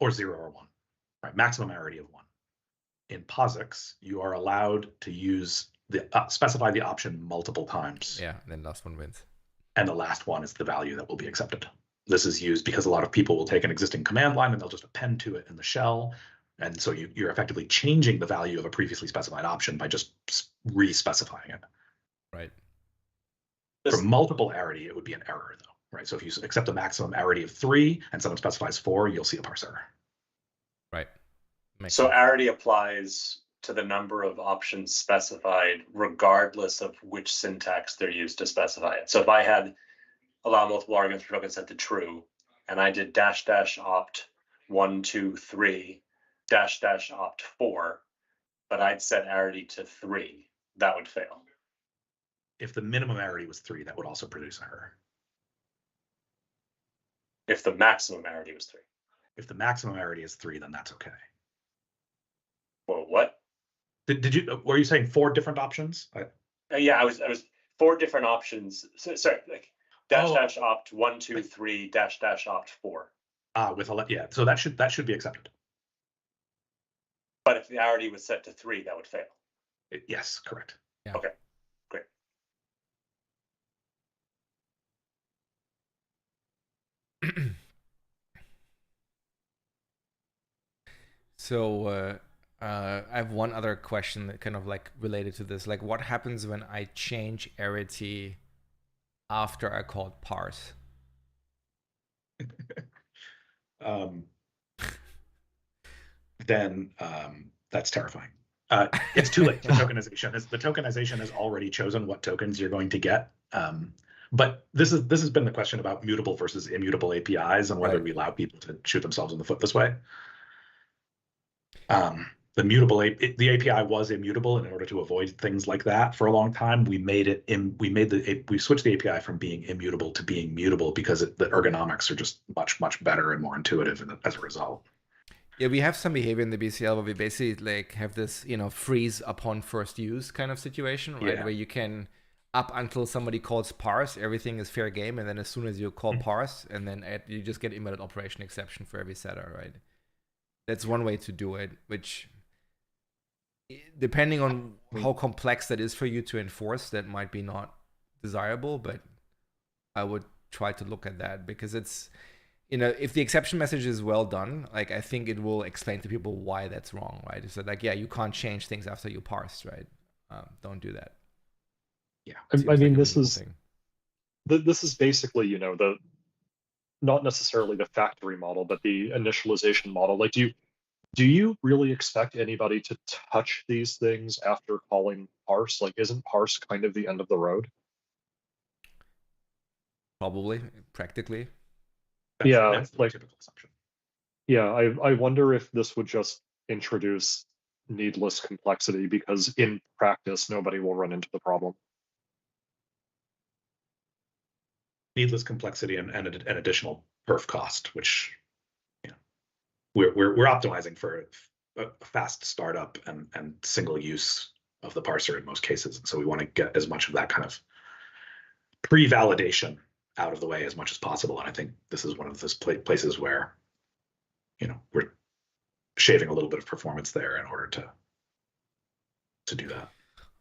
or 0 or 1, right? Maximum arity of 1. In POSIX, you are allowed to use specify the option multiple times. Yeah, and then last one wins. And the last one is the value that will be accepted. This is used because a lot of people will take an existing command line and they'll just append to it in the shell. And so you're effectively changing the value of a previously specified option by just re-specifying it. Right. For multiple arity, it would be an error, though, right? So if you accept a maximum arity of 3 and someone specifies 4, you'll see a parse error. Right. So arity applies to the number of options specified regardless of which syntax they're used to specify it. So if I had allow multiple arguments per token set to true, and I did dash dash opt 1, 2, 3, dash dash opt 4, but I'd set arity to 3, that would fail. If the minimum arity was 3, that would also produce an error. If the maximum arity was 3. If the maximum arity is 3, then that's okay. Well, what? Were you saying 4 different options? Yeah, I was 4 different options. Sorry, like dash dash opt 1, 2, 3, dash dash opt 4. Yeah, so that should be accepted. But if the arity was set to 3, that would fail. Yes, correct. Yeah. Okay, great. So I have one other question that kind of like related to this. Like, what happens when I change arity after I called parse? Then that's terrifying. It's too late for tokenization. The tokenization has already chosen what tokens you're going to get. But this has been the question about mutable versus immutable APIs and whether we allow people to shoot themselves in the foot this way. The API was immutable, and in order to avoid things like that for a long time, we switched the API from being immutable to being mutable because the ergonomics are just much better and more intuitive as a result. Yeah, we have some behavior in the BCL where we basically like have this, freeze upon first use kind of situation, right? Yeah. Where you can, up until somebody calls parse, everything is fair game, and then as soon as you call parse, and then you just get embedded operation exception for every setter, right? That's one way to do it, which, depending on how complex that is for you to enforce, that might be not desirable, but I would try to look at that because it's, if the exception message is well done, like I think it will explain to people why that's wrong, right? It's like, yeah, you can't change things after you parse, right? Don't do that. Yeah, I mean, this is basically, the not necessarily the factory model, but the initialization model. Like, do you really expect anybody to touch these things after calling parse? Like, isn't parse kind of the end of the road? Probably, practically. That's the typical assumption. Yeah, I wonder if this would just introduce needless complexity because in practice, nobody will run into the problem. Needless complexity and an additional perf cost, which we're optimizing for a fast startup and single use of the parser in most cases. And so we want to get as much of that kind of pre-validation out of the way as much as possible. And I think this is one of those places where we're shaving a little bit of performance there in order to do that.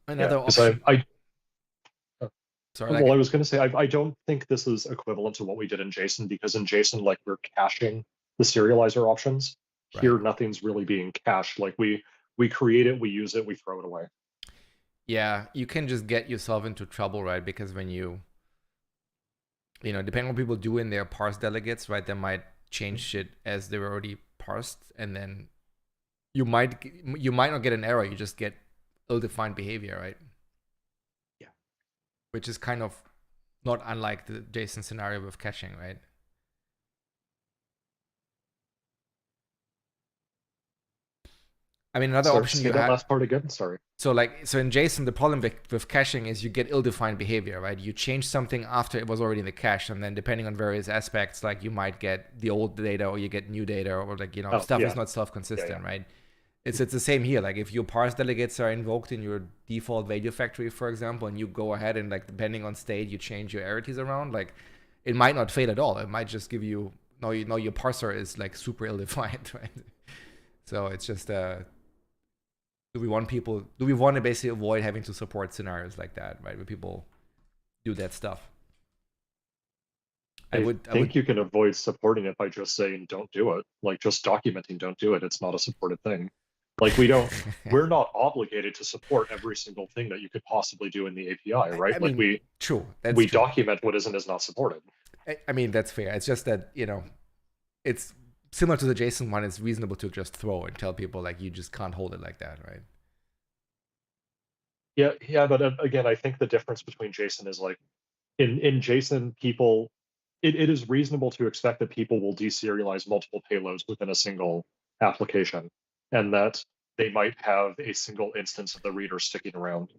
Another Yeah, 'cause option. Sorry, well, I was going to say, I don't think this is equivalent to what we did in JSON, because in JSON, like, we're caching the serializer options. Here, nothing's really being cached. Like, we create it, we use it, we throw it away. Yeah, you can just get yourself into trouble, right? Because when depending on what people do in their parse delegates, right, they might change shit as they were already parsed, and then you might not get an error, you just get ill-defined behavior, right? Yeah. Which is kind of not unlike the JSON scenario with caching, right? I mean, another option Say you that have. last part again. Sorry. So in JSON, the problem with caching is you get ill-defined behavior, right? You change something after it was already in the cache, and then depending on various aspects, like you might get the old data or you get new data, or like stuff is not self-consistent, right? It's the same here. Like if your parse delegates are invoked in your default value factory, for example, and you go ahead and like depending on state you change your arities around, like it might not fail at all. It might just give you your parser is like super ill-defined, right? So it's just do we want to basically avoid having to support scenarios like that, right? Where people do that stuff. I think you can avoid supporting it by just saying don't do it. Like just documenting don't do it. It's not a supported thing. Like we're not obligated to support every single thing that you could possibly do in the API, right? We document what is and is not supported. I mean, that's fair. It's just that, it's similar to the JSON one. It's reasonable to just throw and tell people like you just can't hold it like that, right? Yeah, but again, I think the difference between JSON is like in JSON, it is reasonable to expect that people will deserialize multiple payloads within a single application, and that they might have a single instance of the reader sticking around.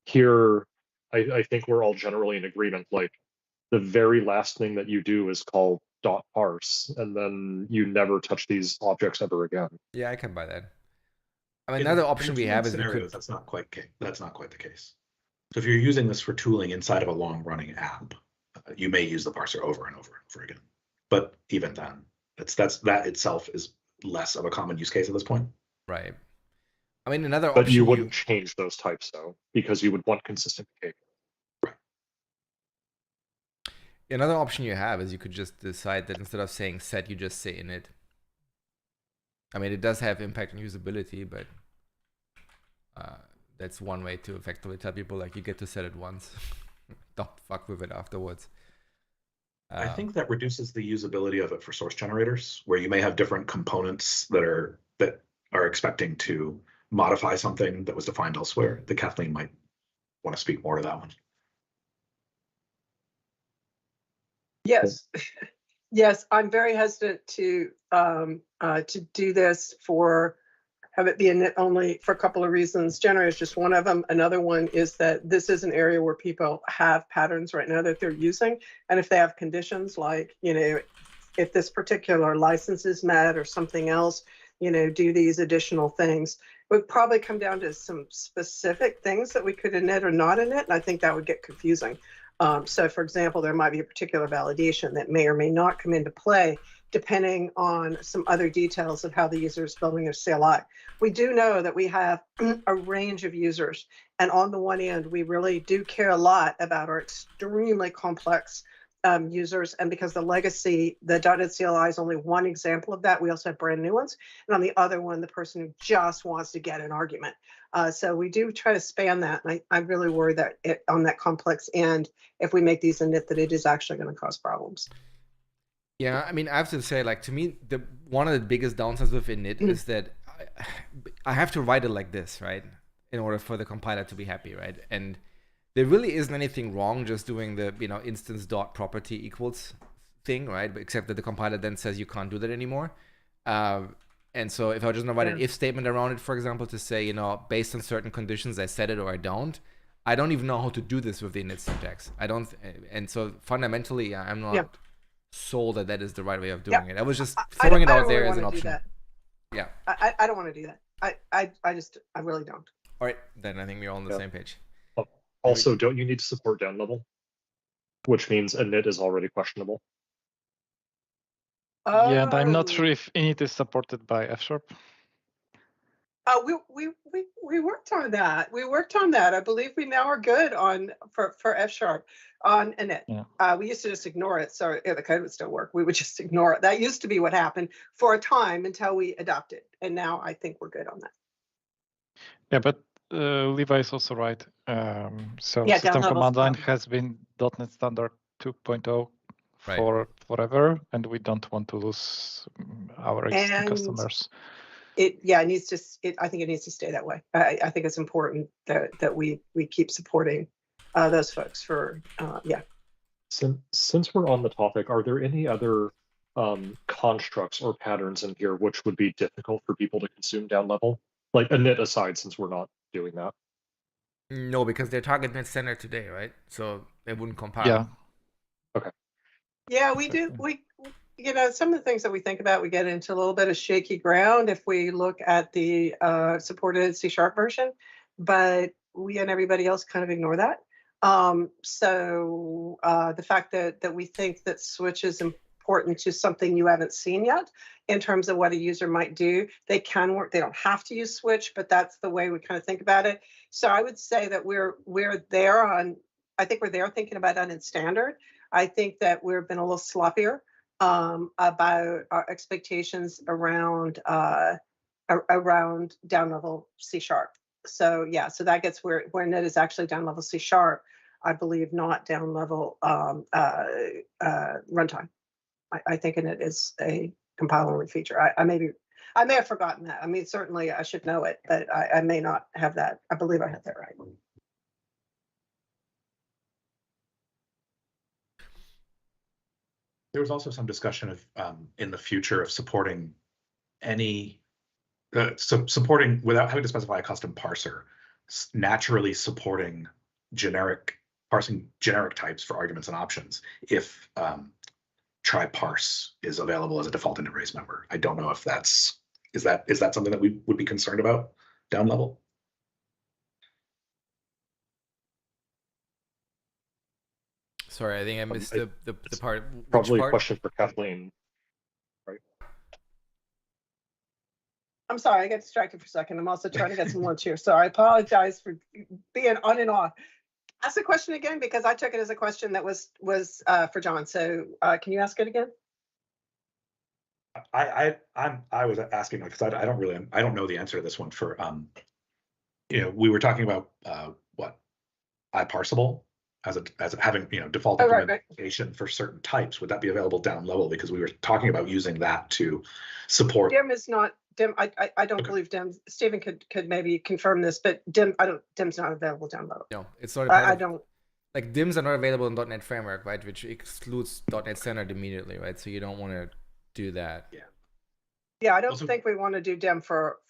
Here, I think we're all generally in agreement, like the very last thing that you do is call .parse, and then you never touch these objects ever again. Yeah, I can buy that. I mean, another option we have is scenarios, that's not quite the case. So if you're using this for tooling inside of a long-running app, you may use the parser over and over and over again. But even then, that itself is less of a common use case at this point. Right. I mean, another option. But you wouldn't change those types though, because you would want consistent behavior. Right. Another option you have is you could just decide that instead of saying set, you just say init. I mean, it does have impact on usability, but that's one way to effectively tell people like you get to set it once. Don't fuck with it afterwards. I think that reduces the usability of it for source generators, where you may have different components that are expecting to modify something that was defined elsewhere. The Kathleen might want to speak more to that one. Yes. Yes, I'm very hesitant to do this have it be init only for a couple of reasons. Generator is just one of them. Another one is that this is an area where people have patterns right now that they're using, and if they have conditions like if this particular license is met or something else, do these additional things. It would probably come down to some specific things that we could init or not init, and I think that would get confusing. So for example, there might be a particular validation that may or may not come into play depending on some other details of how the user is building their CLI. We do know that we have a range of users, and on the one end, we really do care a lot about our extremely complex users, and because the legacy, the .NET CLI is only one example of that, we also have brand new ones, and on the other one, the person who just wants to get an argument. So we do try to span that, and I really worry that on that complex end, if we make these init, that it is actually going to cause problems. Yeah, I mean, I have to say, like, to me, one of the biggest downsides with init is that I have to write it like this, right, in order for the compiler to be happy, right? And there really isn't anything wrong just doing the instance.property equals thing, right? But except that the compiler then says you can't do that anymore. And so if I just write an if statement around it, for example, to say, based on certain conditions, I set it or I don't even know how to do this with the init syntax. And so fundamentally, I'm not sold that is the right way of doing it. I was just throwing it out there as an option. Yeah. I don't want to do that. I really don't. All right, then I think we're all on the same page. Also, don't you need to support down level? Which means init is already questionable. Yeah, and I'm not Oh. sure if init is supported by F#. We worked on that. We worked on that. I believe we now are good on for F# on init. Yeah. We used to just ignore it, so the code would still work. We would just ignore it. That used to be what happened for a time until we adopted, and now I think we're good on that. Yeah, but Levi is also right. So Yeah, system down command line levels. has been .NET Standard 2.0 Right. for forever, and we don't want to lose our existing And customers. It needs to. I think it needs to stay that way. I think it's important that we keep supporting those folks for yeah. Since we're on the topic, are there any other constructs or patterns in here which would be difficult for people to consume down level? Like init aside, since we're not doing that. No, because they're target net standard today, right? So they wouldn't compile. Yeah. Okay. Yeah, we do. Some of the things that we think about, we get into a little bit of shaky ground if we look at the supported C# version, but we and everybody else kind of ignore that. So the fact that we think that switch is important to something you haven't seen yet in terms of what a user might do, they can work. They don't have to use switch, but that's the way we kind of think about it. So I would say that we're there on. I think we're there thinking about that in standard. I think that we've been a little sloppier about our expectations around down level C#. So yeah, so that gets where init is actually down level C#. I believe not down level runtime. I think init is a compile-only feature. I may have forgotten that. I mean, certainly I should know it, but I may not have that. I believe I have that right. There was also some discussion of in the future of supporting any supporting without having to specify a custom parser, naturally supporting parsing generic types for arguments and options if try parse is available as a default into race member. I don't know if is that something that we would be concerned about down level. Sorry, I think I missed the part. Probably part? a question for Kathleen. Right. I'm sorry, I got distracted for a second. I'm also trying to get some lunch here, so I apologize for being on and off. Ask the question again, because I took it as a question that was for John. So can you ask it again? I was asking because I don't know the answer to this one. For we were talking about what iParsable as having default implementation for certain types. Would that be available down level? Because we were talking about using that to support. DIM is not DIM. I don't believe DIM. Stephen could maybe confirm this, but DIM DIM's not available down level. No, it's not. I don't. Like DIMs are not available in .NET Framework, right? Which excludes .NET Standard immediately, right? So you don't want to do that. Yeah. Yeah, I don't think we want to do DIM for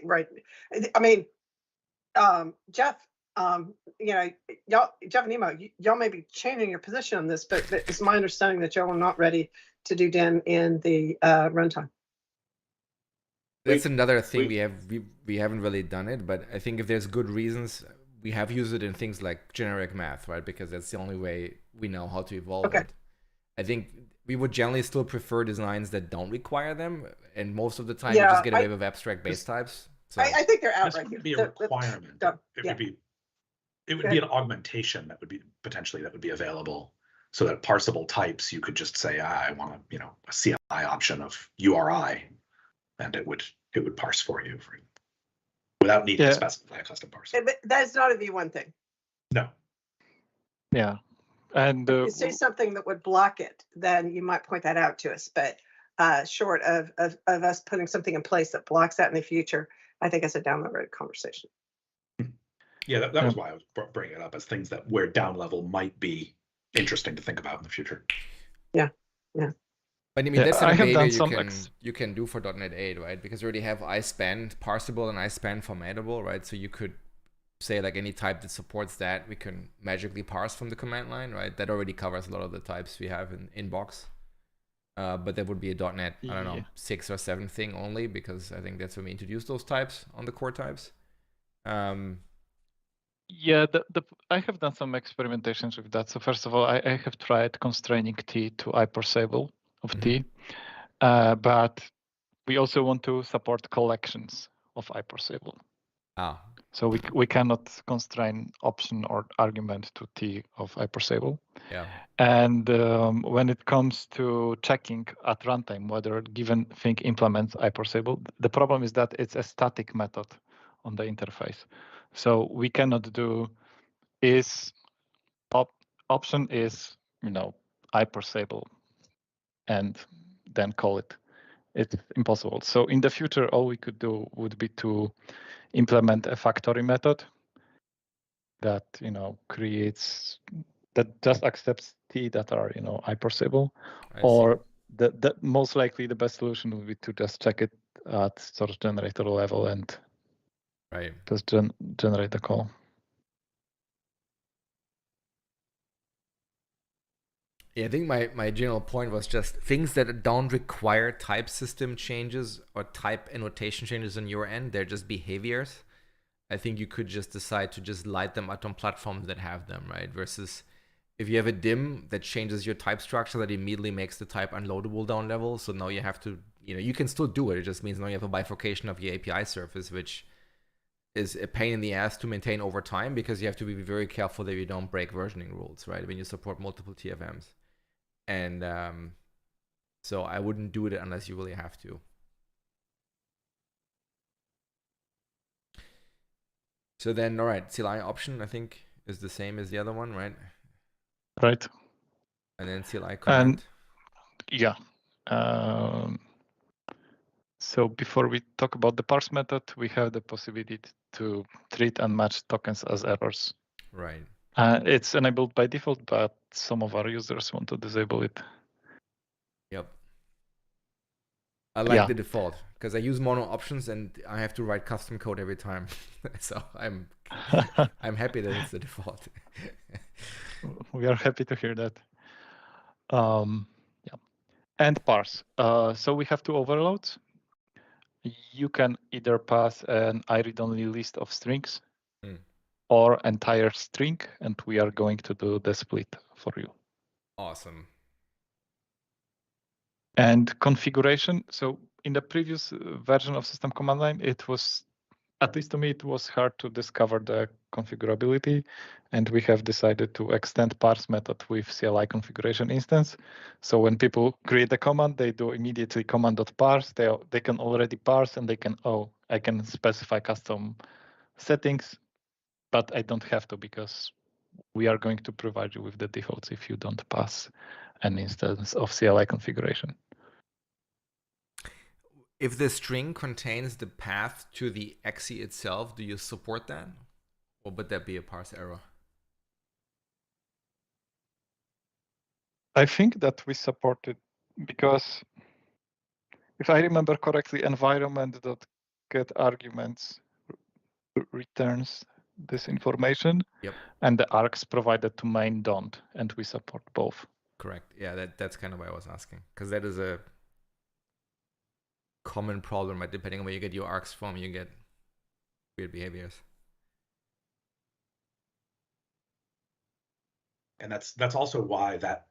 right. I mean, Jeff. Y'all, Jeff and Emo, y'all may be changing your position on this, but it's my understanding that y'all are not ready to do DIM in the runtime. That's another thing we haven't really done it, but I think if there's good reasons, we have used it in things like generic math, right? Because that's the only way we know how to evolve it. I think we would generally still prefer designs that don't require them, and most of the time you just get away with abstract base types. So I think they're out this right would here. be a requirement. It would be an augmentation that would be available, so that parsable types you could just say, I want a CLI option of URI, and it would parse for you without needing to specify a custom parser. But that's not a V1 thing. No. Yeah, and if you say something that would block it, then you might point that out to us. But short of us putting something in place that blocks that in the future, I think it's a down the road conversation. Yeah, that was why I was bringing it up as things that where down level might be interesting to think about in the future. Yeah. But I mean, that's a behavior you can do for .NET 8, right? Because you already have ispan parsable and ispan formatable, right? So you could say like any type that supports that, we can magically parse from the command line, right? That already covers a lot of the types we have in inbox. But that would be a .NET, I don't know, 6 or 7 thing only, because I think that's when we introduced those types on the core types. Yeah, I have done some experimentations with that. So first of all, I have tried constraining T to iParsable of T. But we also want to support collections of hypersable. Ah, So we cannot constrain option or argument to T of hypersable. yeah. And when it comes to checking at runtime whether a given thing implements hypersable, the problem is that it's a static method on the interface. So we cannot do is option is hypersable and then call it. It's impossible. So in the future, all we could do would be to implement a factory method that creates that just accepts T that are hypersable, or the most likely the best solution would be to just check it at source generator level and just generate the call. Yeah, I think my general point was just things that don't require type system changes or type annotation changes on your end, they're just behaviors. I think you could just decide to just light them up on platforms that have them, right? Versus if you have a DIM that changes your type structure, that immediately makes the type unloadable down level. So now you have to, you can still do it. It just means now you have a bifurcation of your API surface, which is a pain in the ass to maintain over time because you have to be very careful that you don't break versioning rules, right? When you support multiple TFMs. And so I wouldn't do it unless you really have to. So then, all right, CLI option, I think, is the same as the other one, right? Right. And then CLI command. Yeah. So before we talk about the parse method, we have the possibility to treat and match tokens as errors. Right. It's enabled by default, but some of our users want to disable it. Yep. I like the default because I use mono options and I have to write custom code every time. So I'm happy that it's the default. We are happy to hear that. Yeah. And parse. So we have two overloads. You can either pass an I-read-only list of strings or entire string, and we are going to do the split for you. Awesome. And configuration. So in the previous version of system command line, it was, at least to me, it was hard to discover the configurability. And we have decided to extend parse method with CLI configuration instance. So when people create a command, they do immediately command.parse. They can already parse and they can, I can specify custom settings, but I don't have to because we are going to provide you with the defaults if you don't pass an instance of CLI configuration. If the string contains the path to the exe itself, do you support that? Or would that be a parse error? I think that we support it because if I remember correctly, environment.getArguments returns this information. Yep. And the args provided to main don't, and we support both. Correct. Yeah, that's kind of why I was asking, because that is a common problem, right? Depending on where you get your args from, you get weird behaviors. And that's also why that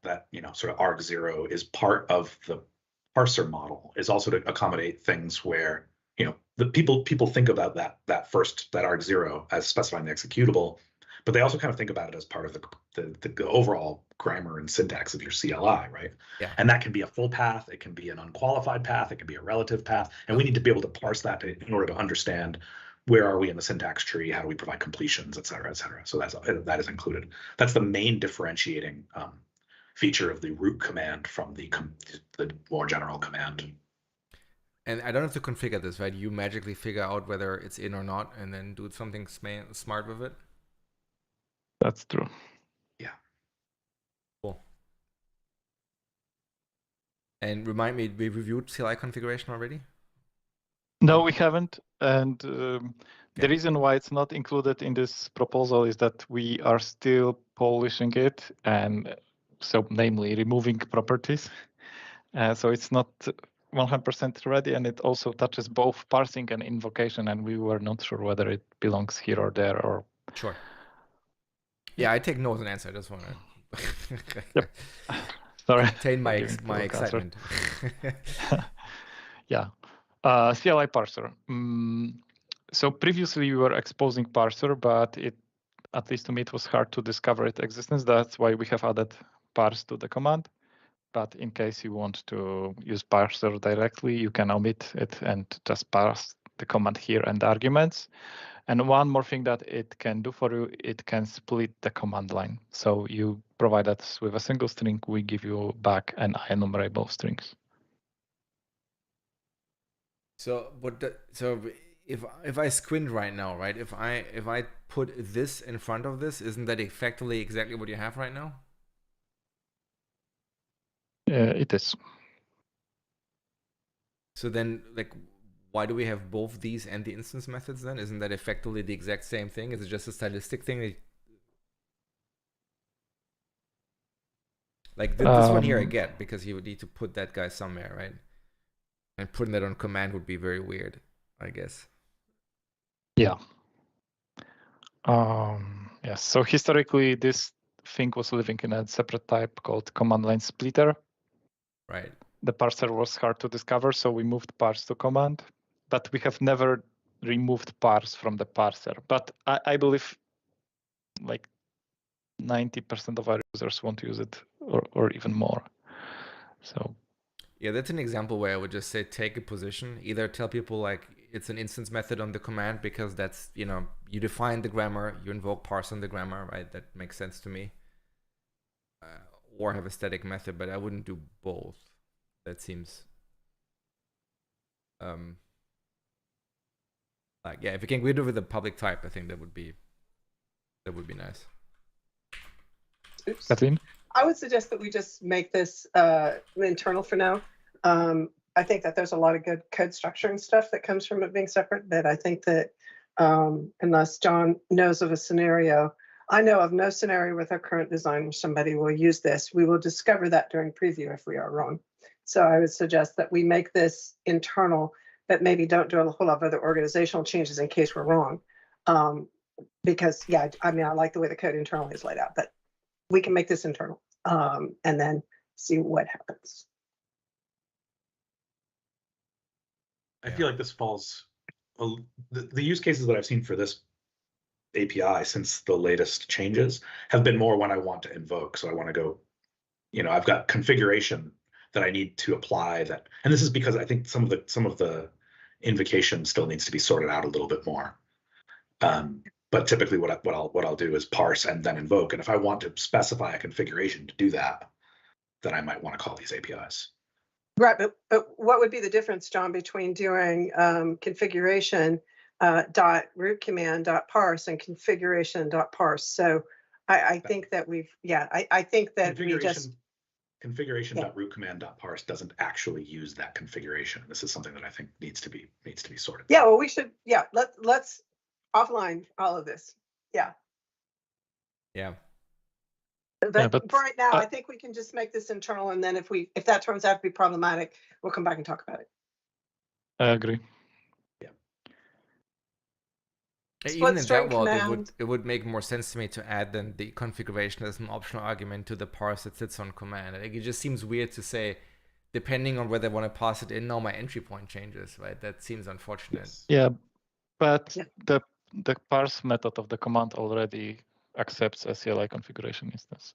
sort of arg0 is part of the parser model, is also to accommodate things where the people think about that arg0 as specifying the executable, but they also kind of think about it as part of the overall grammar and syntax of your CLI, right? Yeah. And that can be a full path, it can be an unqualified path, it can be a relative path, and we need to be able to parse that in order to understand where are we in the syntax tree, how do we provide completions, et cetera, et cetera. So that is included. That's the main differentiating feature of the root command from the more general command. And I don't have to configure this, right? You magically figure out whether it's in or not and then do something smart with it? That's true. Yeah. Cool. And remind me, we reviewed CLI configuration already? No, we haven't. And the reason why it's not included in this proposal is that we are still polishing it, and so namely removing properties. So it's not 100% ready, and it also touches both parsing and invocation, and we were not sure whether it belongs here or there. Or sure. Yeah, I take no as an answer. I just want to. Yep. Sorry. Contain my for giving my the wrong answer. excitement. Yeah. CLI parser. So previously we were exposing parser, but at least to me, it was hard to discover its existence. That's why we have added parse to the command. But in case you want to use parser directly, you can omit it and just parse the command here and the arguments. And one more thing that it can do for you, it can split the command line. So you provide us with a single string, we give you back an enumerable strings. So, so if I squint right now, right? If I put this in front of this, isn't that effectively exactly what you have right now? It is. So then, like, why do we have both these and the instance methods then? Isn't that effectively the exact same thing? Is it just a stylistic thing? Like this one here I get, because you would need to put that guy somewhere, right? And putting that on command would be very weird, I guess. Yeah. Yes. So historically, this thing was living in a separate type called command line splitter. Right. The parser was hard to discover, so we moved parse to command, but we have never removed parse from the parser. But I believe like 90% of our users won't use it, or even more. So yeah, that's an example where I would just say take a position. Either tell people like it's an instance method on the command because that's, you know, you define the grammar, you invoke parse on the grammar, right? That makes sense to me. Or have a static method, but I wouldn't do both. That seems like, yeah, if you can get rid of the public type, I think that would be nice. Oops. Kathleen? I would suggest that we just make this internal for now. I think that there's a lot of good code structuring stuff that comes from it being separate, but I think that unless John knows of a scenario, I know of no scenario with our current design where somebody will use this. We will discover that during preview if we are wrong. So I would suggest that we make this internal, but maybe don't do a whole lot of other organizational changes in case we're wrong. Because yeah, I mean, I like the way the code internally is laid out, but we can make this internal and then see what happens. I feel like this falls, the use cases that I've seen for this API since the latest changes have been more when I want to invoke. So I want to go, you know, I've got configuration that I need to apply that, and this is because I think some of the invocation still needs to be sorted out a little bit more. But typically what I'll do is parse and then invoke. And if I want to specify a configuration to do that, then I might want to call these APIs. Right, but what would be the difference, John, between doing configuration dot root command dot parse and configuration dot parse? So I think that we've, yeah, I think that we just configuration dot root command dot parse doesn't actually use that configuration. This is something that I think needs to be sorted. Yeah, well, we should, yeah, let's offline all of this. Yeah. Yeah. But for right now, I think we can just make this internal, and then if that turns out to be problematic, we'll come back and talk about it. I agree. Yeah. Even in that world, it would make more sense to me to add then the configuration as an optional argument to the parse that sits on command. Like, it just seems weird to say, depending on whether I want to pass it in, now my entry point changes, right? That seems unfortunate. Yeah, but the parse method of the command already accepts a CLI configuration instance.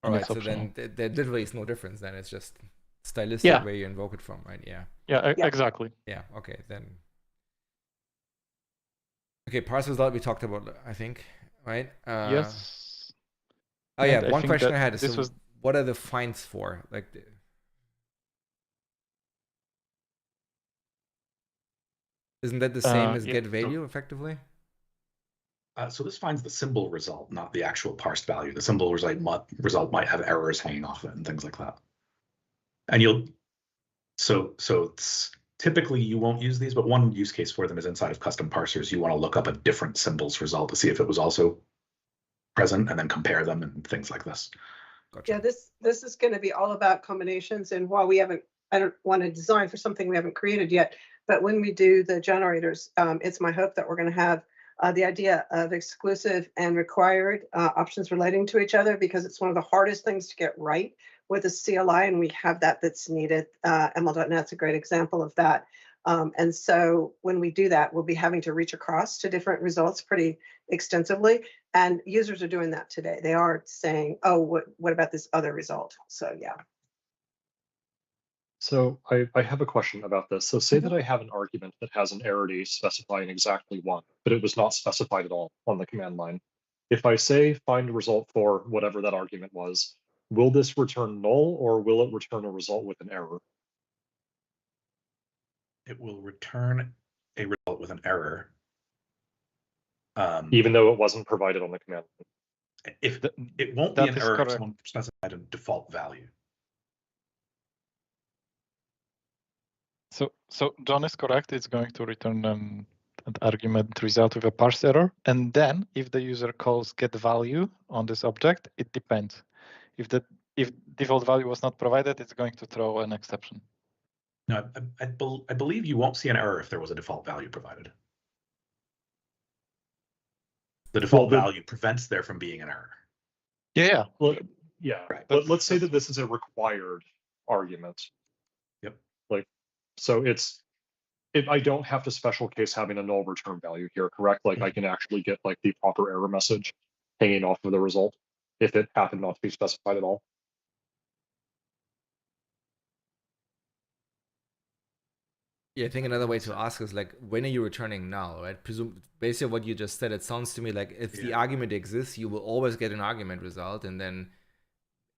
All right, so then there literally is no difference. Then it's just stylistic where you invoke it from, right? Yeah. Yeah, exactly. Yeah. Okay, then. Okay, parse result we talked about, I think, right? Yes. Oh yeah, one question I had is, so what are the finds for? Like, isn't that the same as get value effectively? So this finds the symbol result, not the actual parsed value. The symbol result might have errors hanging off it and things like that. And so it's typically you won't use these, but one use case for them is inside of custom parsers. You want to look up a different symbols result to see if it was also present and then compare them and things like this. Gotcha. Yeah, this is going to be all about combinations. And while I don't want to design for something we haven't created yet, but when we do the generators, it's my hope that we're going to have the idea of exclusive and required options relating to each other, because it's one of the hardest things to get right with a CLI, and we have that's needed. ML.NET's a great example of that. And so when we do that, we'll be having to reach across to different results pretty extensively. And users are doing that today. They are saying, oh, what about this other result? So yeah. So I have a question about this. So say that I have an argument that has an arity specifying exactly 1, but it was not specified at all on the command line. If I say find a result for whatever that argument was, will this return null or will it return a result with an error? It will return a result with an error. Even though it wasn't provided on the command line. If it won't be an error if someone specified a default value. So John is correct. It's going to return an argument result with a parse error. And then if the user calls get value on this object, it depends. If default value was not provided, it's going to throw an exception. No, I believe you won't see an error if there was a default value provided. The default value prevents there from being an error. Yeah. Well, yeah. Right. But let's say that this is a required argument. Yep. So I don't have to special case having a null return value here, correct? Like I can actually get like the proper error message hanging off of the result if it happened not to be specified at all. Yeah, I think another way to ask is like, when are you returning null, right? Basically what you just said, it sounds to me like if the argument exists, you will always get an argument result, and then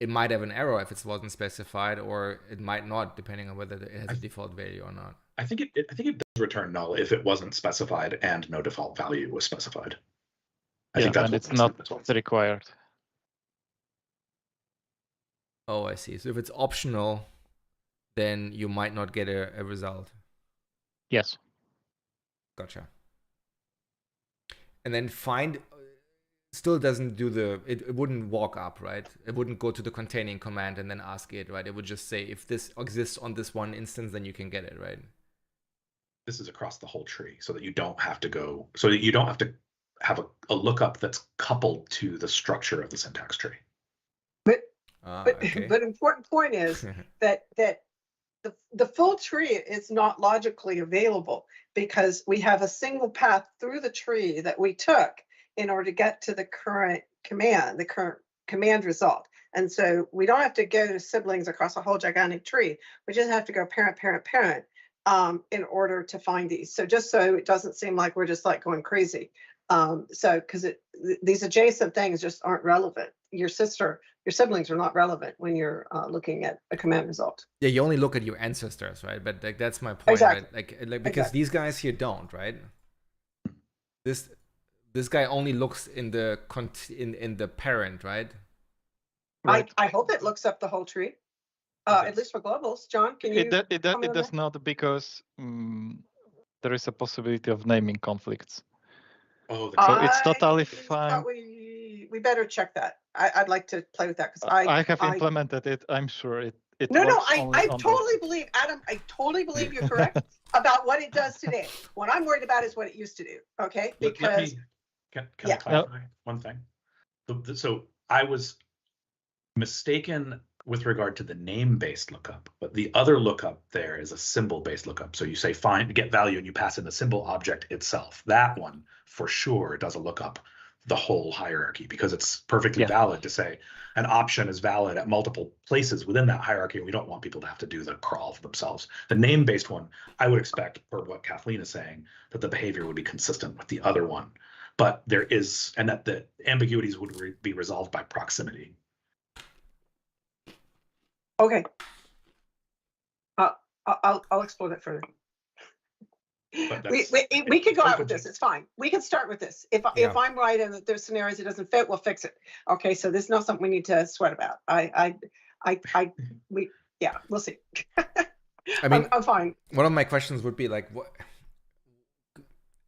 it might have an error if it wasn't specified, or it might not, depending on whether it has a default value or not. I think it does return null if it wasn't specified and no default value was specified. I think that's and it's not required. Oh, I see. So if it's optional, then you might not get a result. Yes. Gotcha. And then find still doesn't do it wouldn't walk up, right? It wouldn't go to the containing command and then ask it, right? It would just say if this exists on this one instance, then you can get it, right? This is across the whole tree, so that you don't have to have a lookup that's coupled to the structure of the syntax tree. But okay. but important point is that the full tree is not logically available because we have a single path through the tree that we took in order to get to the current command result. And so we don't have to go to siblings across a whole gigantic tree. We just have to go parent, parent, parent in order to find these. So just so it doesn't seem like we're just like going crazy. Because these adjacent things just aren't relevant. Your siblings are not relevant when you're looking at a command result. Yeah, you only look at your ancestors, right? But like that's my point, exactly. right? Like because these guys here don't, right? This guy only looks in the in the parent, right? I hope it looks up the whole tree. At least for globals. John, can you? It does not, because there is a possibility of naming conflicts. Oh, so it's totally fine. We better check that. I'd like to play with that because I have implemented it. I'm sure it. No, I totally believe, Adam. I totally believe you're correct about what it does today. What I'm worried about is what it used to do. Okay, because can I clarify one thing? So I was mistaken with regard to the name-based lookup, but the other lookup there is a symbol-based lookup. So you say find get value and you pass in the symbol object itself. That one for sure does a lookup the whole hierarchy, because it's perfectly valid to say an option is valid at multiple places within that hierarchy, and we don't want people to have to do the crawl for themselves. The name-based one, I would expect, per what Kathleen is saying, that the behavior would be consistent with the other one. But there is, and that the ambiguities would be resolved by proximity. Okay. I'll explore that further. We could go out with this. It's fine. We can start with this. If I'm right and that there's scenarios it doesn't fit, we'll fix it. Okay, so this is not something we need to sweat about. We'll see. I mean, I'm fine. One of my questions would be like, what?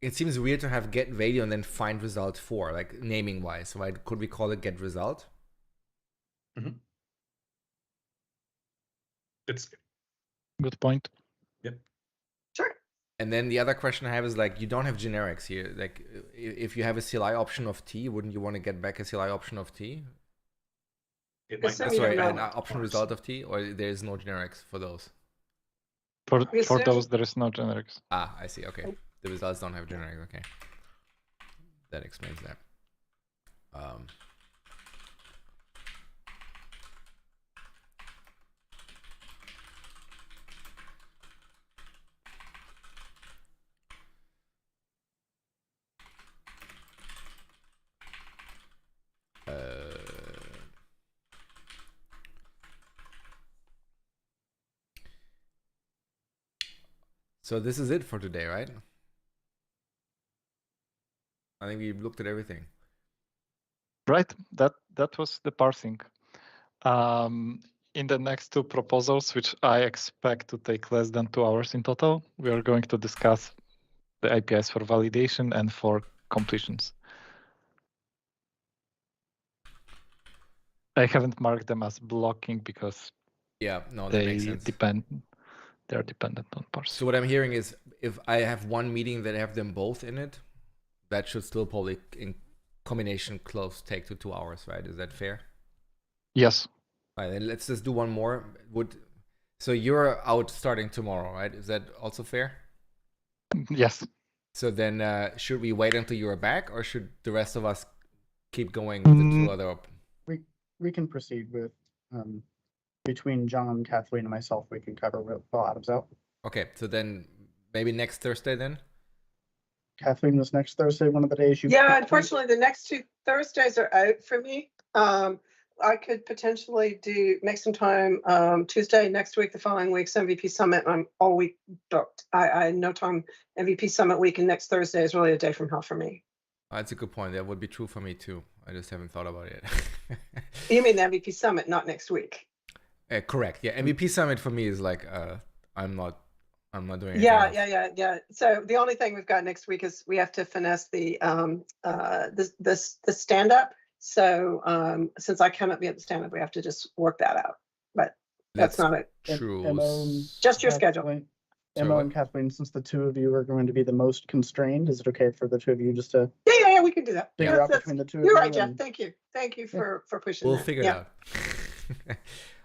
It seems weird to have get value and then find result for, like naming wise, right? Could we call it get result? Mm-hmm. It's good point. Yep. Sure. And then the other question I have is like, you don't have generics here. Like if you have a CLI option of T, wouldn't you want to get back a CLI option of T? it might Assume not you Sorry, don't an know. option result of T, or there is no generics for those? For assume- those, there is no generics. Ah, I see. Okay, the results don't have generics. Okay, that explains that. So this is it for today, right? I think we looked at everything. Right, that was the parsing. In the next two proposals, which I expect to take less than 2 hours in total, we are going to discuss the APIs for validation and for completions. I haven't marked them as blocking because Yeah, no, that they makes sense. they're dependent on parsing. So what I'm hearing is, if I have one meeting that have them both in it, that should still probably in combination close take to 2 hours, right? Is that fair? Yes. All right, then let's just do one more. So you're out starting tomorrow, right? Is that also fair? Yes. So then should we wait until you're back, or should the rest of us keep going with the two other? We can proceed with between John, Kathleen, and myself. We can cover while Adam's out. Okay, so then maybe next Thursday then. Kathleen, was next Thursday one of the days you? Yeah, unfortunately, the next 2 Thursdays are out for me. I could potentially make some time Tuesday next week, the following week's MVP Summit. I'm all week booked. I no time MVP Summit week, and next Thursday is really a day from hell for me. That's a good point. That would be true for me too. I just haven't thought about it yet. You mean the MVP Summit, not next week? Correct. Yeah, MVP Summit for me is like I'm not doing anything Yeah, else. yeah. So the only thing we've got next week is we have to finesse the stand up. So since I cannot be at the stand up, we have to just work that out. But that's not it. True. Just your schedule. Sorry, Emma what? and Kathleen, since the two of you are going to be the most constrained, is it okay for the two of you just to Yeah, we can do that. figure out between the two of you? You're right, Jeff. and Thank you for pushing. We'll that. figure Yeah. it out.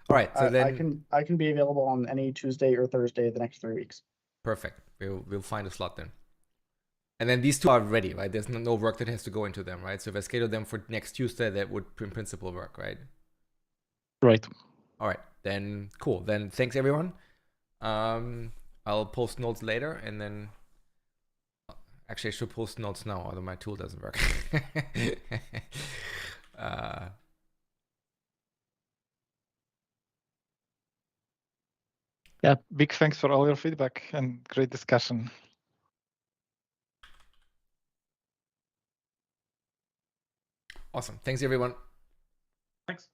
All right. So then I can be available on any Tuesday or Thursday the next 3 weeks. perfect. We'll find a slot then. And then these two are ready, right? There's no work that has to go into them, right? So if I schedule them for next Tuesday, that would in principle work, right? Right. All right. Then cool. Then thanks everyone. I'll post notes later, and then actually I should post notes now, although my tool doesn't work. Yeah, big thanks for all your feedback and great discussion. Awesome. Thanks everyone. Thanks.